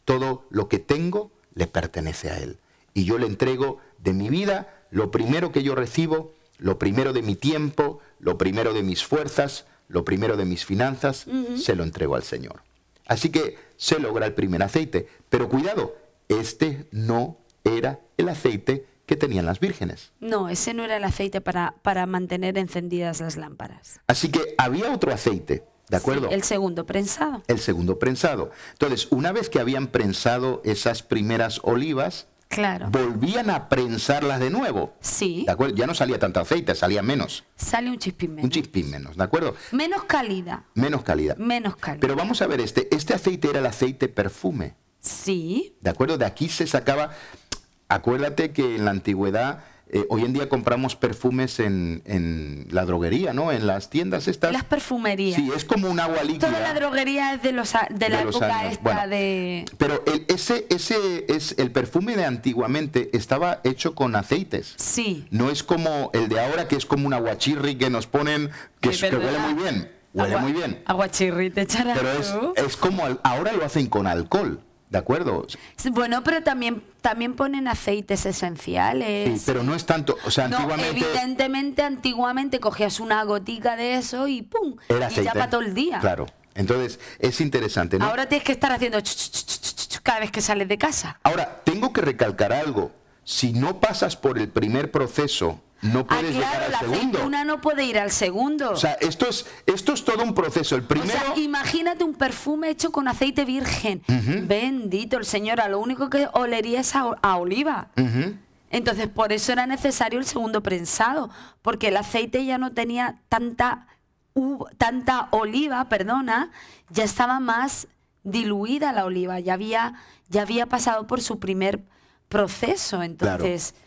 Todo lo que tengo le pertenece a Él. Y yo le entrego de mi vida lo primero que yo recibo, lo primero de mi tiempo, lo primero de mis fuerzas, lo primero de mis finanzas, se lo entrego al Señor. Así que se logra el primer aceite. Pero cuidado, este no era el aceite que tenían las vírgenes. No, ese no era el aceite para mantener encendidas las lámparas. Así que había otro aceite. ¿De acuerdo? Sí, el segundo prensado. El segundo prensado. Entonces, una vez que habían prensado esas primeras olivas, claro, volvían a prensarlas de nuevo. Sí. ¿De acuerdo? Ya no salía tanto aceite, salía menos. Sale un chispín menos. Un chispín menos, ¿de acuerdo? Menos calidad. Menos calidad. Menos calidad. Pero vamos a ver, este aceite era el aceite perfume. Sí. ¿De acuerdo? De aquí se sacaba... Acuérdate que en la antigüedad... hoy en día compramos perfumes en la droguería, ¿no? En las tiendas estas. Las perfumerías. Sí, es como un agua líquida. Toda la droguería es de la época esta bueno, de... Pero el perfume de antiguamente estaba hecho con aceites. Sí. No es como el de ahora, que es como un aguachirri que nos ponen, que huele muy bien. Huele muy bien. Aguachirri, te echarás. Pero es como ahora lo hacen con alcohol. ¿De acuerdo? Bueno, pero también ponen aceites esenciales. Sí, pero no es tanto, o sea, antiguamente... No, evidentemente, antiguamente cogías una gotica de eso y ¡pum! Era aceite. Y ya para todo el día. Claro. Entonces, es interesante, ¿no? Ahora tienes que estar haciendo cada vez que sales de casa. Ahora, tengo que recalcar algo. Si no pasas por el primer proceso, no puedes llegar al segundo. La aceituna no puede ir al segundo. O sea, esto es todo un proceso. El primero... O sea, imagínate un perfume hecho con aceite virgen. Bendito el Señor, a lo único que olería es a oliva. Entonces, por eso era necesario el segundo prensado, porque el aceite ya no tenía tanta oliva, ya estaba más diluida la oliva, ya había pasado por su primer proceso. Entonces... Claro.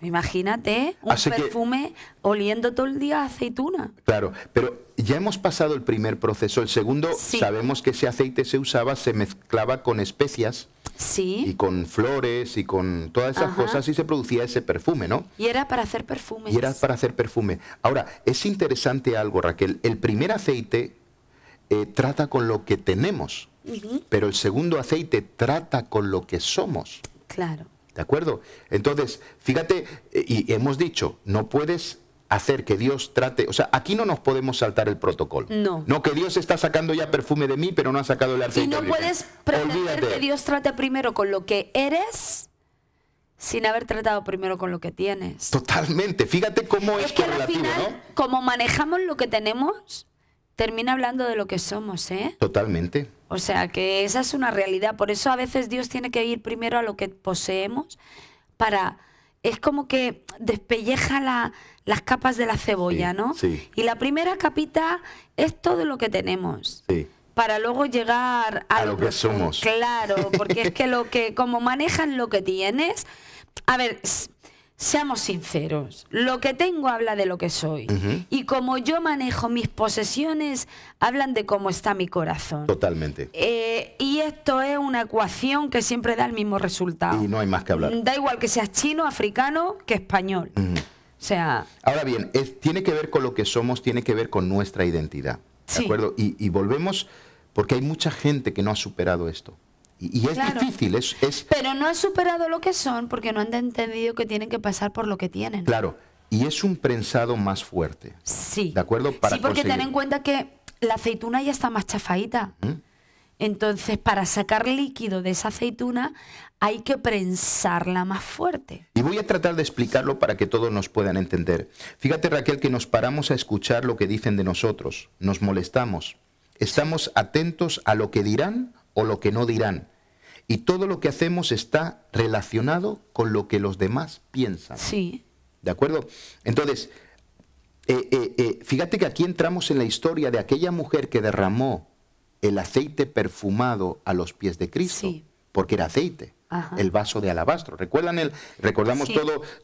Imagínate un perfume oliendo todo el día a aceituna. Claro, pero ya hemos pasado el primer proceso. El segundo, sabemos que ese aceite se mezclaba con especias. Sí. Y con flores y con todas esas cosas y se producía ese perfume, ¿no? Y era para hacer perfumes. Y era para hacer perfume. Ahora, es interesante algo, Raquel. El primer aceite trata con lo que tenemos, pero el segundo aceite trata con lo que somos. Claro. ¿De acuerdo? Entonces, fíjate, y hemos dicho, no puedes hacer que Dios trate, o sea, aquí no nos podemos saltar el protocolo. No. No, que Dios está sacando ya perfume de mí, pero no ha sacado el aceite. Y no puedes pretender que Dios trate primero con lo que eres sin haber tratado primero con lo que tienes. Totalmente. Fíjate cómo es correlativo, al final, ¿no? Como manejamos lo que tenemos, termina hablando de lo que somos, ¿eh? Totalmente. O sea, que esa es una realidad. Por eso a veces Dios tiene que ir primero a lo que poseemos para... Es como que despelleja las capas de la cebolla, ¿no? Sí. Y la primera capita es todo lo que tenemos. Sí. Para luego llegar a lo que somos. Claro, porque es que como manejas lo que tienes... A ver... Seamos sinceros, lo que tengo habla de lo que soy. Y como yo manejo mis posesiones, hablan de cómo está mi corazón. Totalmente. Y esto es una ecuación que siempre da el mismo resultado. Y no hay más que hablar. Da igual que seas chino, africano, que español. O sea... Ahora bien, tiene que ver con lo que somos, tiene que ver con nuestra identidad. ¿De Sí. acuerdo? Y volvemos, porque hay mucha gente que no ha superado esto. Y es Claro. difícil, es Pero no han superado lo que son porque no han entendido que tienen que pasar por lo que tienen. claro, y es un prensado más fuerte. Sí. ¿De acuerdo? Sí, porque conseguir- ten en cuenta que la aceituna ya está más chafaíta. Entonces, para sacar líquido de esa aceituna hay que prensarla más fuerte. Y voy a tratar de explicarlo para que todos nos puedan entender. Fíjate, Raquel, que nos paramos a escuchar lo que dicen de nosotros, nos molestamos, estamos atentos a lo que dirán o lo que no dirán. Y todo lo que hacemos está relacionado con lo que los demás piensan. Sí. ¿De acuerdo? Entonces, fíjate que aquí entramos en la historia de aquella mujer que derramó el aceite perfumado a los pies de Cristo, Sí. porque era aceite, Ajá. el vaso de alabastro. Recordamos Sí.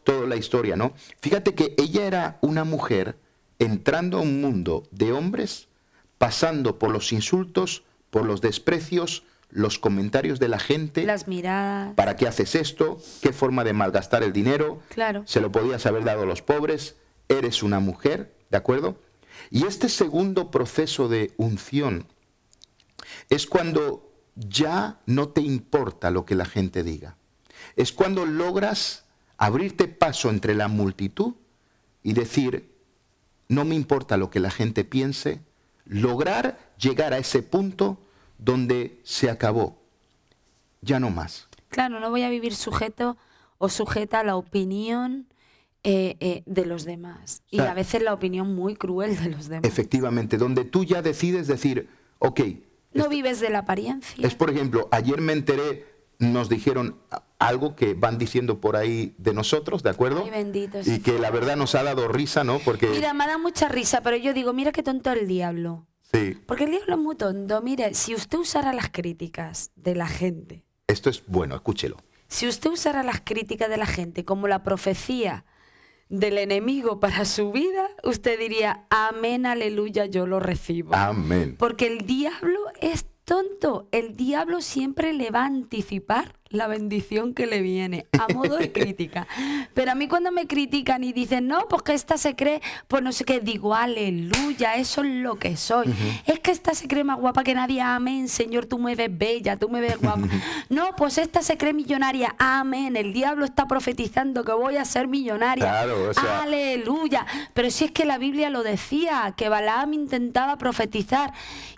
toda la historia, ¿no? Fíjate que ella era una mujer entrando a un mundo de hombres, pasando por los insultos, por los desprecios, los comentarios de la gente. Las miradas. ¿Para qué haces esto? ¿Qué forma de malgastar el dinero? Claro. Se lo podías haber dado a los pobres. Eres una mujer, ¿de acuerdo? Y este segundo proceso de unción es cuando ya no te importa lo que la gente diga. Es cuando logras abrirte paso entre la multitud y decir, no me importa lo que la gente piense, lograr llegar a ese punto donde se acabó. Ya no más. Claro, no voy a vivir sujeto o sujeta a la opinión de los demás. Y O sea, a veces la opinión muy cruel de los demás. Efectivamente, donde tú ya decides decir, ok, No vives de la apariencia. es por ejemplo, ayer me enteré, nos dijeron algo que van diciendo por ahí de nosotros, ¿de acuerdo? Ay, bendito Y sea. que la verdad nos ha dado risa, ¿no? Porque Mira, me da mucha risa, pero yo digo, mira qué tonto el diablo. sí, Porque el diablo es muy tonto. Mire, si usted usara las críticas de la gente, esto es bueno, escúchelo. si usted usara las críticas de la gente como la profecía del enemigo para su vida, usted diría, amén, aleluya, yo lo recibo. Amén. Porque el diablo es tonto. El diablo siempre le va a anticipar la bendición que le viene, a modo de crítica. Pero a mí cuando me critican y dicen, no, pues que esta se cree, pues no sé qué, digo, aleluya, eso es lo que soy. Es que esta se cree más guapa que nadie, amén, Señor, tú me ves bella, tú me ves guapa. No, pues esta se cree millonaria, amén, el diablo está profetizando que voy a ser millonaria. Claro, o sea, Aleluya. Pero si es que la Biblia lo decía, que Balaam intentaba profetizar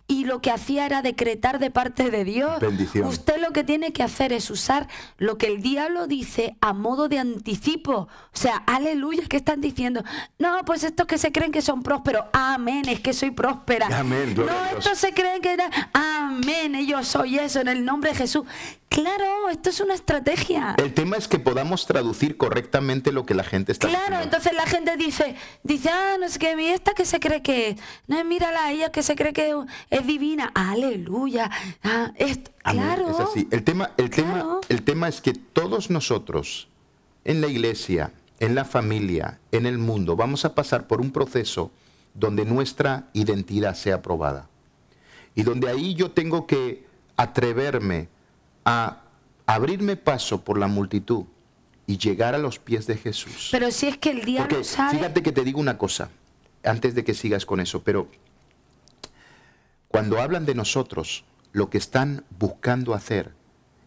y lo que hacía era decretar de parte de Dios. Bendición. Usted lo que tiene que hacer es usar lo que el diablo dice a modo de anticipo. O sea, aleluya, ¿qué están diciendo? No, pues estos que se creen que son prósperos, amén, es que soy próspera. Amén, gloria a No, Dios. estos se creen que amén, yo soy eso en el nombre de Jesús. Claro, esto es una estrategia. El tema es que podamos traducir correctamente lo que la gente está Claro, diciendo. entonces la gente dice, no sé qué, ¿y esta que se cree que es? No, mírala, ella que se cree que es divina. Aleluya. Amén, Claro. es así. El tema es que todos nosotros, en la iglesia, en la familia, en el mundo, vamos a pasar por un proceso donde nuestra identidad sea probada. Y donde ahí yo tengo que atreverme a abrirme paso por la multitud y llegar a los pies de Jesús. Pero si es que el diablo Porque sabe... fíjate que te digo una cosa, antes de que sigas con eso, pero cuando hablan de nosotros, lo que están buscando hacer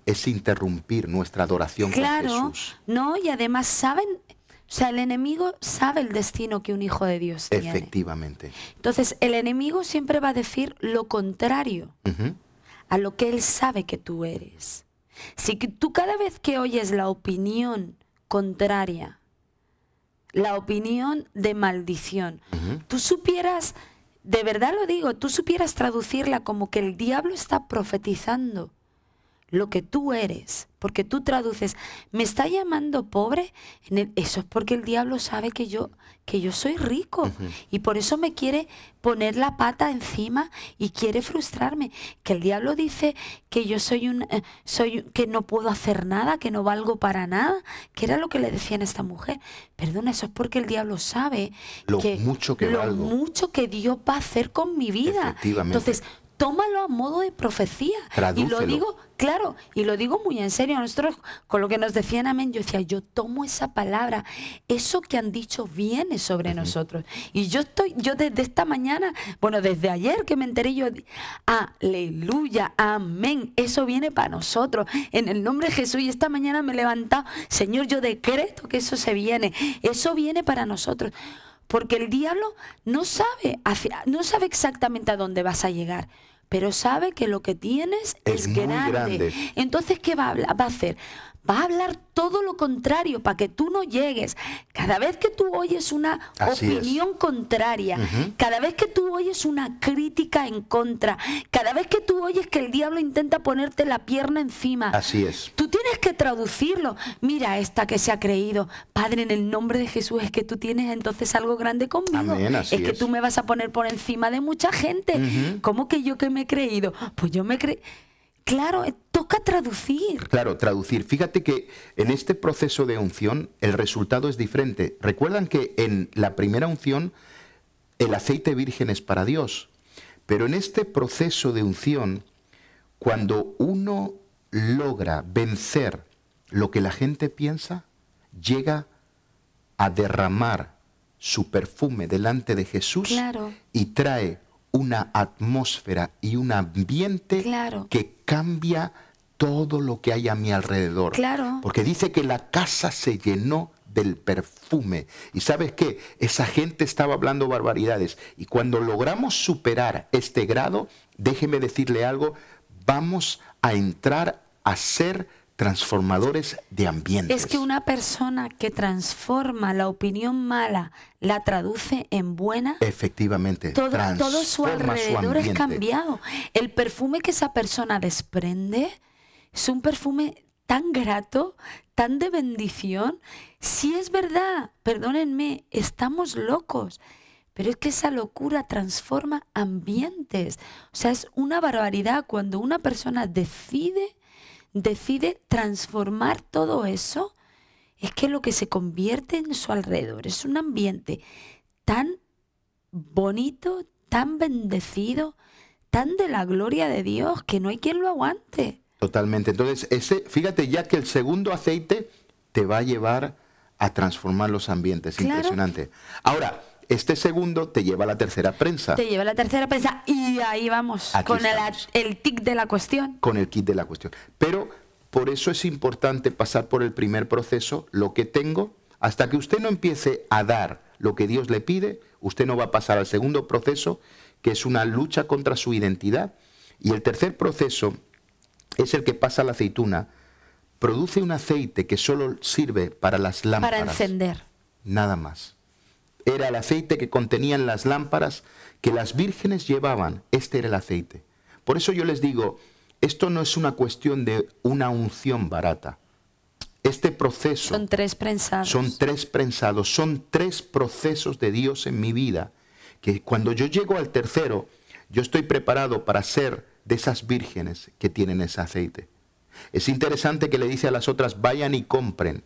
es interrumpir nuestra adoración con Claro, Jesús. no, y además saben, o sea, el enemigo sabe el destino que un hijo de Dios tiene. Efectivamente. Entonces, el enemigo siempre va a decir lo contrario Ujú. a lo que él sabe que tú eres. Si que tú cada vez que oyes la opinión contraria, la opinión de maldición, tú supieras, de verdad lo digo, tú supieras traducirla como que el diablo está profetizando lo que tú eres, porque tú traduces, me está llamando pobre, eso es porque el diablo sabe que yo soy rico y por eso me quiere poner la pata encima y quiere frustrarme. Que el diablo dice que yo que no puedo hacer nada, que no valgo para nada, que era lo que le decían a esta mujer. Perdona, eso es porque el diablo sabe Lo mucho que lo valgo. mucho que Dios va a hacer con mi vida. Efectivamente. Entonces, tómalo a modo de profecía. Tradúcelo. Y lo digo, claro, y lo digo muy en serio. Nosotros, con lo que nos decían amén, yo decía, yo tomo esa palabra, eso que han dicho viene sobre nosotros. Y yo desde esta mañana, bueno, desde ayer que me enteré, yo, aleluya, amén, eso viene para nosotros, en el nombre de Jesús. Y esta mañana me he levantado, Señor, yo decreto que eso eso viene para nosotros. Porque el diablo no sabe exactamente a dónde vas a llegar, pero sabe que lo que tienes es grande. Entonces, ¿qué va a hacer? Va a hablar todo lo contrario para que tú no llegues. Cada vez que tú oyes una opinión contraria, cada vez que tú oyes una crítica en contra, cada vez que tú oyes que el diablo intenta ponerte la pierna encima, así es. Tú tienes que traducirlo. Mira, esta que se ha creído, Padre, en el nombre de Jesús, es que tú tienes entonces algo grande conmigo. Amén, así es que tú me vas a poner por encima de mucha gente. ¿Cómo que yo que me he creído? Pues yo me creí. Claro, toca traducir. Claro, traducir. Fíjate que en este proceso de unción el resultado es diferente. Recuerdan que en la primera unción el aceite virgen es para Dios, pero en este proceso de unción, cuando uno logra vencer lo que la gente piensa, llega a derramar su perfume delante de Jesús, claro, y trae una atmósfera y un ambiente, claro, que cambia todo lo que hay a mi alrededor. Claro. Porque dice que la casa se llenó del perfume. ¿Y sabes qué? Esa gente estaba hablando barbaridades. Y cuando logramos superar este grado, déjeme decirle algo, vamos a entrar a ser transformadores de ambientes. Es que una persona que transforma la opinión mala, la traduce en buena, efectivamente, todo su alrededor es cambiado. El perfume que esa persona desprende es un perfume tan grato, tan de bendición. Sí, es verdad, perdónenme, estamos locos, pero es que esa locura transforma ambientes. O sea, es una barbaridad cuando una persona decide transformar todo eso. Es que lo que se convierte en su alrededor es un ambiente tan bonito, tan bendecido, tan de la gloria de Dios, que no hay quien lo aguante. Totalmente. Entonces, fíjate ya que el segundo aceite te va a llevar a transformar los ambientes. Claro. Impresionante. Ahora, este segundo te lleva a la tercera prensa. Te lleva a la tercera prensa y ahí vamos, aquí con el tic de la cuestión. Con el kit de la cuestión. Pero por eso es importante pasar por el primer proceso, lo que tengo, hasta que usted no empiece a dar lo que Dios le pide, usted no va a pasar al segundo proceso, que es una lucha contra su identidad. Y el tercer proceso es el que pasa a la aceituna. Produce un aceite que solo sirve para las lámparas. Para encender. Nada más. Era el aceite que contenían las lámparas que las vírgenes llevaban. Este era el aceite. Por eso yo les digo, esto no es una cuestión de una unción barata. Este proceso... Son 3 prensados. Son 3 prensados. Son 3 procesos de Dios en mi vida. Que cuando yo llego al tercero, yo estoy preparado para ser de esas vírgenes que tienen ese aceite. Es interesante que le dice a las otras, vayan y compren.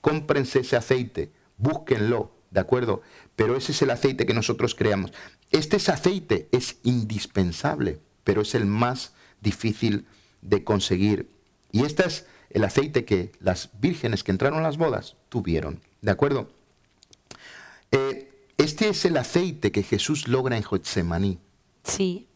Cómprense ese aceite. Búsquenlo. ¿De acuerdo? Pero ese es el aceite que nosotros creamos. Este aceite es indispensable, pero es el más difícil de conseguir. Y este es el aceite que las vírgenes que entraron a las bodas tuvieron. ¿De acuerdo? Este es el aceite que Jesús logra en Getsemaní. Sí.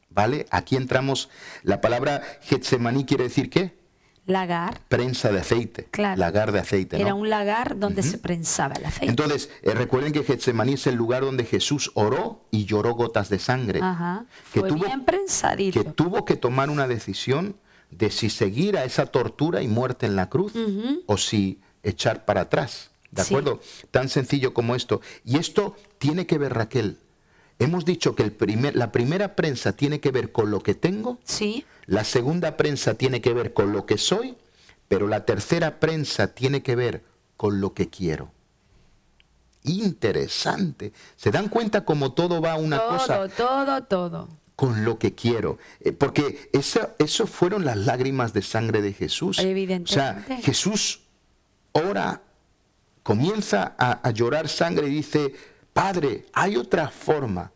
¿Vale? Aquí entramos. La palabra Getsemaní quiere decir ¿qué? Lagar. Prensa de aceite. Claro. Lagar de aceite, ¿no? Era un lagar donde se prensaba el aceite. Entonces, recuerden que Getsemaní es el lugar donde Jesús oró y lloró gotas de sangre. Ajá. Que Fue bien prensadito. Que tuvo que tomar una decisión de si seguir a esa tortura y muerte en la cruz o si echar para atrás. ¿De acuerdo? Sí. Tan sencillo como esto. Y esto tiene que ver, Raquel. Hemos dicho que la primera prensa tiene que ver con lo que tengo. Sí. La segunda prensa tiene que ver con lo que soy, pero la tercera prensa tiene que ver con lo que quiero. Interesante. ¿Se dan cuenta cómo todo va a una cosa? Todo. Con lo que quiero. Porque eso fueron las lágrimas de sangre de Jesús. Evidentemente. O sea, Jesús ora, comienza a llorar sangre y dice, Padre, hay otra forma,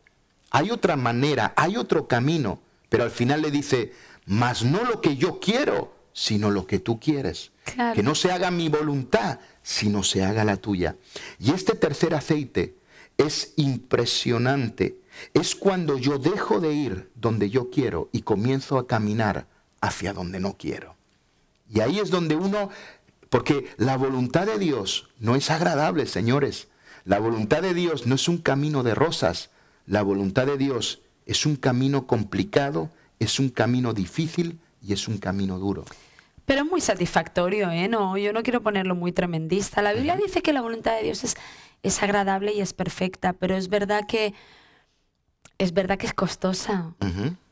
hay otra manera, hay otro camino, Pero al final le dice, mas no lo que yo quiero, sino lo que tú quieres. Claro. Que no se haga mi voluntad, sino se haga la tuya. Y este tercer aceite es impresionante. Es cuando yo dejo de ir donde yo quiero y comienzo a caminar hacia donde no quiero. Y ahí es donde uno, porque la voluntad de Dios no es agradable, señores. La voluntad de Dios no es un camino de rosas. La voluntad de Dios es un camino complicado, es un camino difícil y es un camino duro. Pero es muy satisfactorio, ¿eh? No, yo no quiero ponerlo muy tremendista. La Biblia dice que la voluntad de Dios es agradable y es perfecta, pero es verdad que es costosa.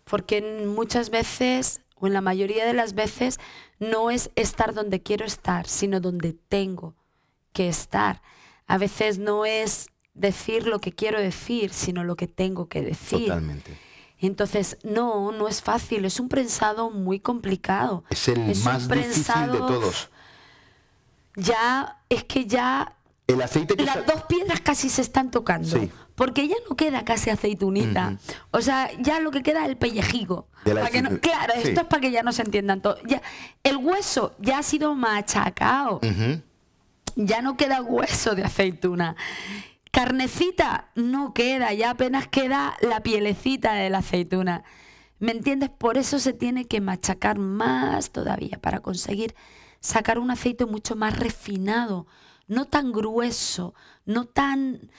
Porque muchas veces, o en la mayoría de las veces, no es estar donde quiero estar, sino donde tengo que estar. A veces no es decir lo que quiero decir, sino lo que tengo que decir. Totalmente. Entonces, no es fácil, es un prensado muy complicado. Es el más difícil de todos. El aceite que las dos piedras casi se están tocando. Sí. Porque ya no queda casi aceitunita. O sea, ya lo que queda es el pellejigo. Claro, esto es para que ya no se entiendan todo. Ya, el hueso ya ha sido machacado. Ya no queda hueso de aceituna. Carnecita no queda, ya apenas queda la pielecita de la aceituna. ¿Me entiendes? Por eso se tiene que machacar más todavía para conseguir sacar un aceite mucho más refinado, no tan grueso, no tan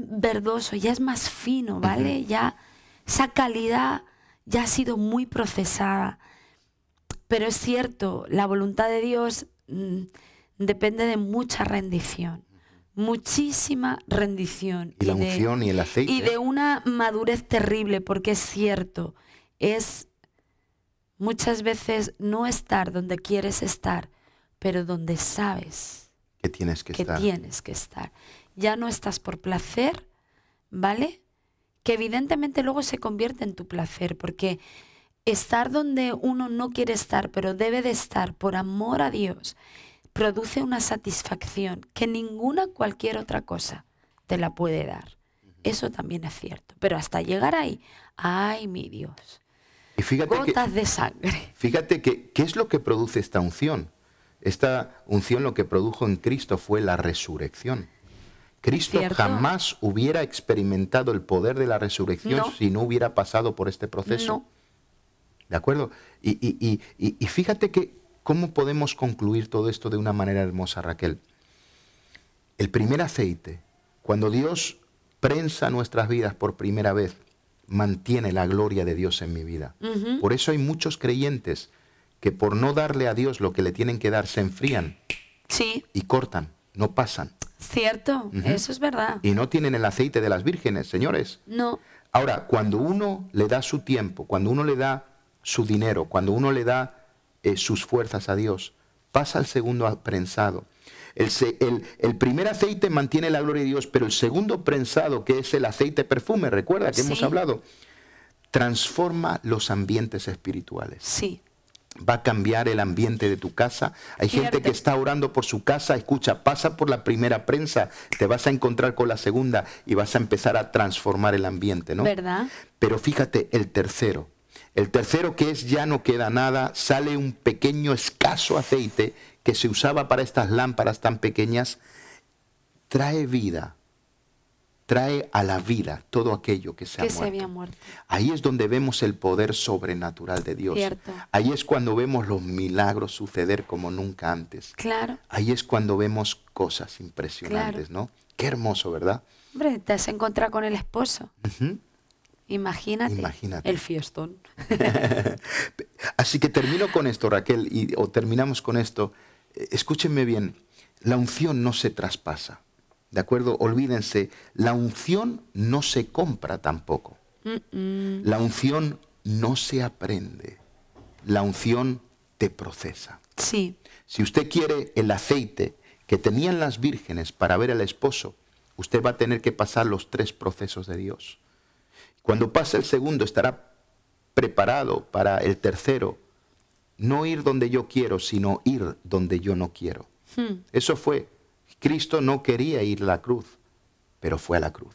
verdoso, ya es más fino, ¿vale? Ya esa calidad ya ha sido muy procesada. Pero es cierto, la voluntad de Dios depende de mucha rendición. Muchísima rendición. Y la unción y el aceite. Y de una madurez terrible, porque es cierto, es muchas veces no estar donde quieres estar, pero donde sabes que tienes que estar. Ya no estás por placer, ¿vale? Que evidentemente luego se convierte en tu placer, porque estar donde uno no quiere estar, pero debe de estar por amor a Dios, produce una satisfacción que ninguna cualquier otra cosa te la puede dar. Eso también es cierto. Pero hasta llegar ahí, ¡ay, mi Dios! Y fíjate gotas de sangre. Fíjate que, ¿qué es lo que produce esta unción? Esta unción lo que produjo en Cristo fue la resurrección. Cristo jamás hubiera experimentado el poder de la resurrección si no hubiera pasado por este proceso. ¿De acuerdo? Y fíjate que ¿cómo podemos concluir todo esto de una manera hermosa, Raquel? El primer aceite, cuando Dios prensa nuestras vidas por primera vez, mantiene la gloria de Dios en mi vida. Por eso hay muchos creyentes que por no darle a Dios lo que le tienen que dar, se enfrían y cortan, no pasan. Cierto, eso es verdad. Y no tienen el aceite de las vírgenes, señores. No. Ahora, cuando uno le da su tiempo, cuando uno le da su dinero, cuando uno le da sus fuerzas a Dios, pasa al segundo prensado. El primer aceite mantiene la gloria de Dios, pero el segundo prensado, que es el aceite perfume, recuerda que hemos hablado, transforma los ambientes espirituales. Sí. Va a cambiar el ambiente de tu casa. Hay gente que está orando por su casa, escucha, pasa por la primera prensa, te vas a encontrar con la segunda y vas a empezar a transformar el ambiente, ¿no? ¿Verdad? Pero fíjate, el tercero que es ya no queda nada, sale un pequeño escaso aceite que se usaba para estas lámparas tan pequeñas, trae vida, trae a la vida todo aquello que se había muerto. Ahí es donde vemos el poder sobrenatural de Dios. Cierto. Ahí es cuando vemos los milagros suceder como nunca antes. Claro. Ahí es cuando vemos cosas impresionantes, ¿no? Qué hermoso, ¿verdad? Hombre, te has encontrado con el esposo. Imagínate el fiestón. Así que termino con esto, Raquel, o terminamos con esto. Escúchenme bien, la unción no se traspasa, ¿de acuerdo? Olvídense, la unción no se compra tampoco. La unción no se aprende, la unción te procesa. Sí. Si usted quiere el aceite que tenían las vírgenes para ver al esposo, usted va a tener que pasar los 3 procesos de Dios. Cuando pase el segundo, estará preparado para el tercero. No ir donde yo quiero, sino ir donde yo no quiero. Eso fue. Cristo no quería ir a la cruz, pero fue a la cruz.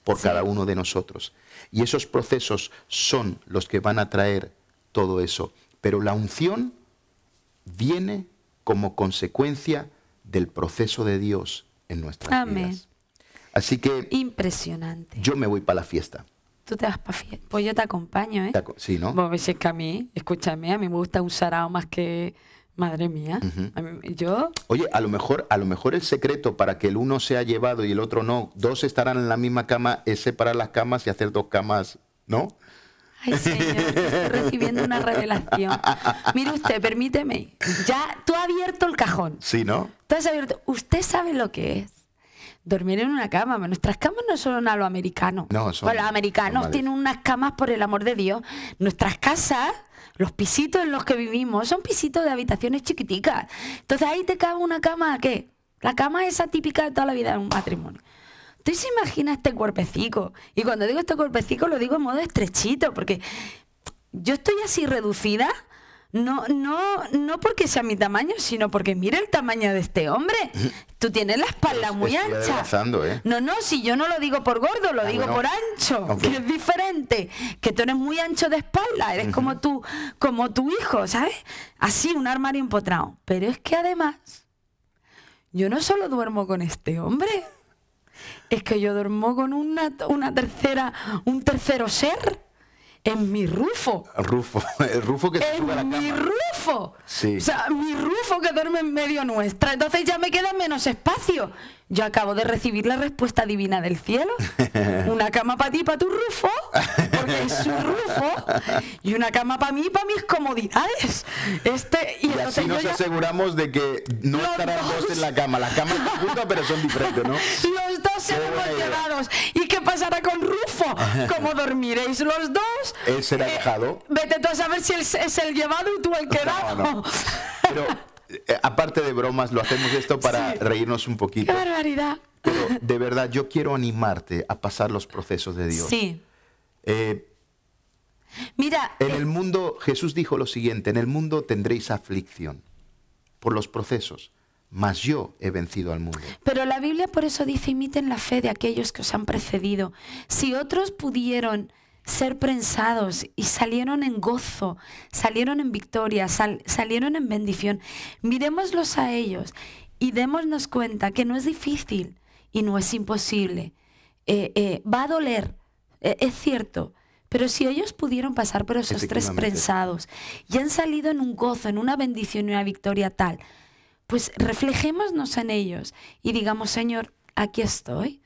por cada uno de nosotros. Y esos procesos son los que van a traer todo eso. Pero la unción viene como consecuencia del proceso de Dios en nuestras vidas. Así que impresionante. Yo me voy para la fiesta. Tú te vas para fiesta. Pues yo te acompaño, ¿eh? Sí, ¿no? Pues es que a mí, escúchame, a mí me gusta un sarao más que... Madre mía. A mí, yo... Oye, a lo mejor el secreto para que el uno sea llevado y el otro no, dos estarán en la misma cama, es separar las camas y hacer 2 camas, ¿no? Ay, Señor, estoy recibiendo una revelación. Mire usted, permíteme. Ya, tú has abierto el cajón. Sí, ¿no? Tú has abierto... Usted sabe lo que es dormir en una cama. Nuestras camas no son a lo americano. No, son pues los americanos normales. tienen unas camas, por el amor de Dios. Nuestras casas, los pisitos en los que vivimos, son pisitos de habitaciones chiquiticas. Entonces ahí te cabe una cama, ¿qué? La cama esa típica de toda la vida de un matrimonio. ¿Tú se imagina este cuerpecico? Y cuando digo este cuerpecico lo digo en modo estrechito, porque yo estoy así reducida, no porque sea mi tamaño, sino porque mira el tamaño de este hombre. Tú tienes la espalda muy ancha. No, si yo no lo digo por gordo, lo digo por ancho, que es diferente. Que tú eres muy ancho de espalda, eres como tu hijo, ¿sabes? Así, un armario empotrado. Pero es que además, yo no solo duermo con este hombre, es que yo duermo con un tercero ser. En mi Rufo. El Rufo que se sube a la cama. ¡En mi Rufo! Sí. O sea, mi Rufo que duerme en medio nuestra. Entonces ya me queda menos espacio. Yo acabo de recibir la respuesta divina del cielo. Una cama para ti, para tu Rufo, porque es su Rufo. Y una cama para mí, para mis comodidades. Y así nos aseguramos de que no estarán dos en la cama. Las camas están juntas, pero son diferentes, ¿no? Los dos seremos llevados. ¿Y qué pasará con Rufo? ¿Cómo dormiréis los dos? Él será dejado. Vete tú a saber si él es el llevado y tú el quedado. No. Pero aparte de bromas, lo hacemos esto para reírnos un poquito. ¡Qué barbaridad! Pero de verdad, yo quiero animarte a pasar los procesos de Dios. Sí. Mira, en el mundo, Jesús dijo lo siguiente: en el mundo tendréis aflicción por los procesos, mas yo he vencido al mundo. Pero la Biblia por eso dice: imiten la fe de aquellos que os han precedido. Si otros pudieron ser prensados y salieron en gozo, salieron en victoria, salieron en bendición, miremoslos a ellos y démonos cuenta que no es difícil y no es imposible. Va a doler, es cierto, pero si ellos pudieron pasar por esos 3 prensados y han salido en un gozo, en una bendición y una victoria tal, pues reflejémonos en ellos y digamos: Señor, aquí estoy,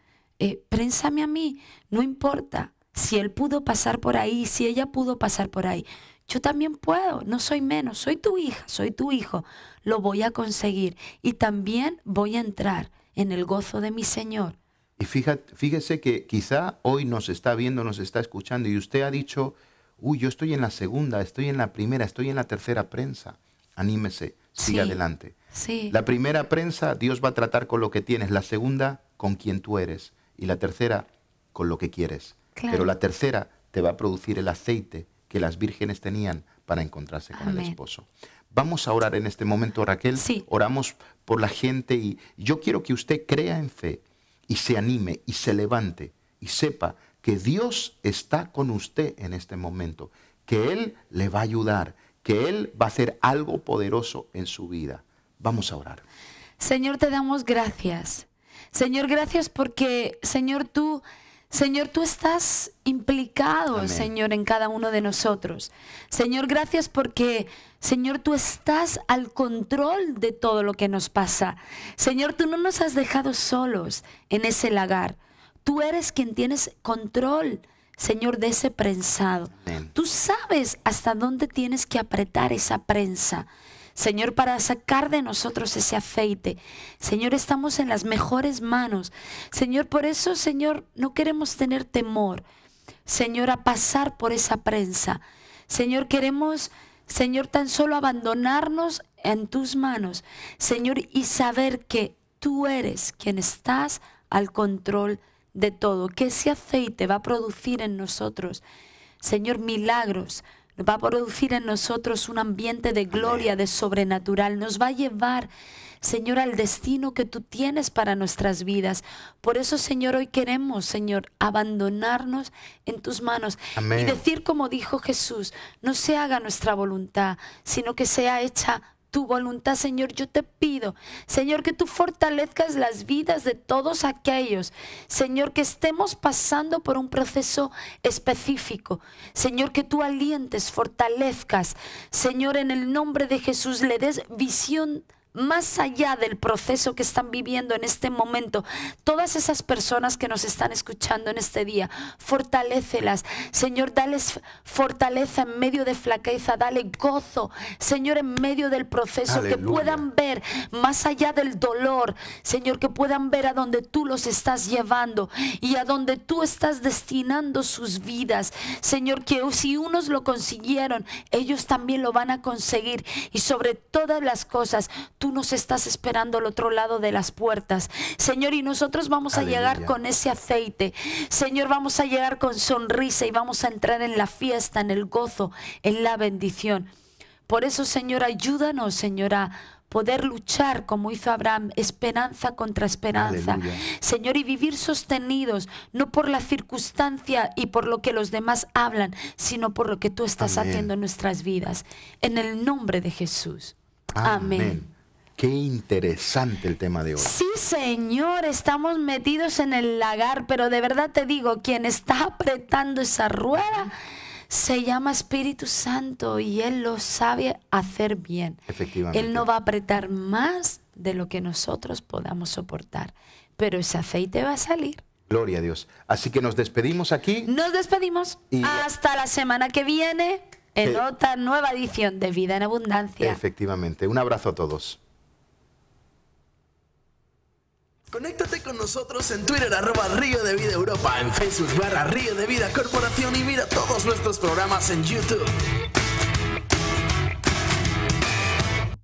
prénsame a mí, no importa. Si él pudo pasar por ahí, si ella pudo pasar por ahí, yo también puedo, no soy menos, soy tu hija, soy tu hijo, lo voy a conseguir y también voy a entrar en el gozo de mi Señor. Y fíjese que quizá hoy nos está viendo, nos está escuchando y usted ha dicho: uy, yo estoy en la segunda, estoy en la primera, estoy en la tercera prensa. Anímese, siga adelante. Sí. La primera prensa, Dios va a tratar con lo que tienes, la segunda, con quien tú eres, y la tercera, con lo que quieres. Claro. Pero la tercera te va a producir el aceite que las vírgenes tenían para encontrarse con el esposo. Vamos a orar en este momento, Raquel. Sí. Oramos por la gente y yo quiero que usted crea en fe y se anime y se levante y sepa que Dios está con usted en este momento, que Él le va a ayudar, que Él va a hacer algo poderoso en su vida. Vamos a orar. Señor, te damos gracias. Señor, gracias porque, Señor, tú estás implicado, amén, Señor, en cada uno de nosotros. Señor, gracias porque, Señor, tú estás al control de todo lo que nos pasa. Señor, tú no nos has dejado solos en ese lagar. Tú eres quien tienes control, Señor, de ese prensado. Amén. Tú sabes hasta dónde tienes que apretar esa prensa, Señor, para sacar de nosotros ese aceite. Señor, estamos en las mejores manos. Señor, por eso, Señor, no queremos tener temor, Señor, a pasar por esa prensa. Señor, queremos, Señor, tan solo abandonarnos en tus manos, Señor, y saber que tú eres quien estás al control de todo, que ese aceite va a producir en nosotros, Señor, milagros, va a producir en nosotros un ambiente de gloria, de sobrenatural. Nos va a llevar, Señor, al destino que tú tienes para nuestras vidas. Por eso, Señor, hoy queremos, Señor, abandonarnos en tus manos. Amén. Y decir como dijo Jesús, no se haga nuestra voluntad, sino que sea hecha tu voluntad. Señor, yo te pido, Señor, que tú fortalezcas las vidas de todos aquellos, Señor, que estemos pasando por un proceso específico. Señor, que tú alientes, fortalezcas, Señor, en el nombre de Jesús, le des visión más allá del proceso que están viviendo en este momento. Todas esas personas que nos están escuchando en este día, fortalécelas, Señor, dales fortaleza en medio de flaqueza, dale gozo, Señor, en medio del proceso. Aleluya. Que puedan ver más allá del dolor, Señor, que puedan ver a donde tú los estás llevando y a donde tú estás destinando sus vidas, Señor, que si unos lo consiguieron, ellos también lo van a conseguir. Y sobre todas las cosas, tú nos estás esperando al otro lado de las puertas, Señor, y nosotros vamos a llegar con ese aceite, Señor, vamos a llegar con sonrisa y vamos a entrar en la fiesta, en el gozo, en la bendición. Por eso, Señor, ayúdanos, Señor, a poder luchar como hizo Abraham, esperanza contra esperanza. Aleluya. Señor, y vivir sostenidos, no por la circunstancia y por lo que los demás hablan, sino por lo que tú estás haciendo en nuestras vidas. En el nombre de Jesús. Amén. Qué interesante el tema de hoy. Sí, Señor, estamos metidos en el lagar, pero de verdad te digo, quien está apretando esa rueda se llama Espíritu Santo y Él lo sabe hacer bien. Efectivamente. Él no va a apretar más de lo que nosotros podamos soportar, pero ese aceite va a salir. Gloria a Dios. Así que nos despedimos aquí. Nos despedimos y hasta la semana que viene en otra nueva edición de Vida en Abundancia. Efectivamente. Un abrazo a todos. Conéctate con nosotros en Twitter @Río de Vida Europa, en Facebook /Río de Vida Corporación y mira todos nuestros programas en YouTube.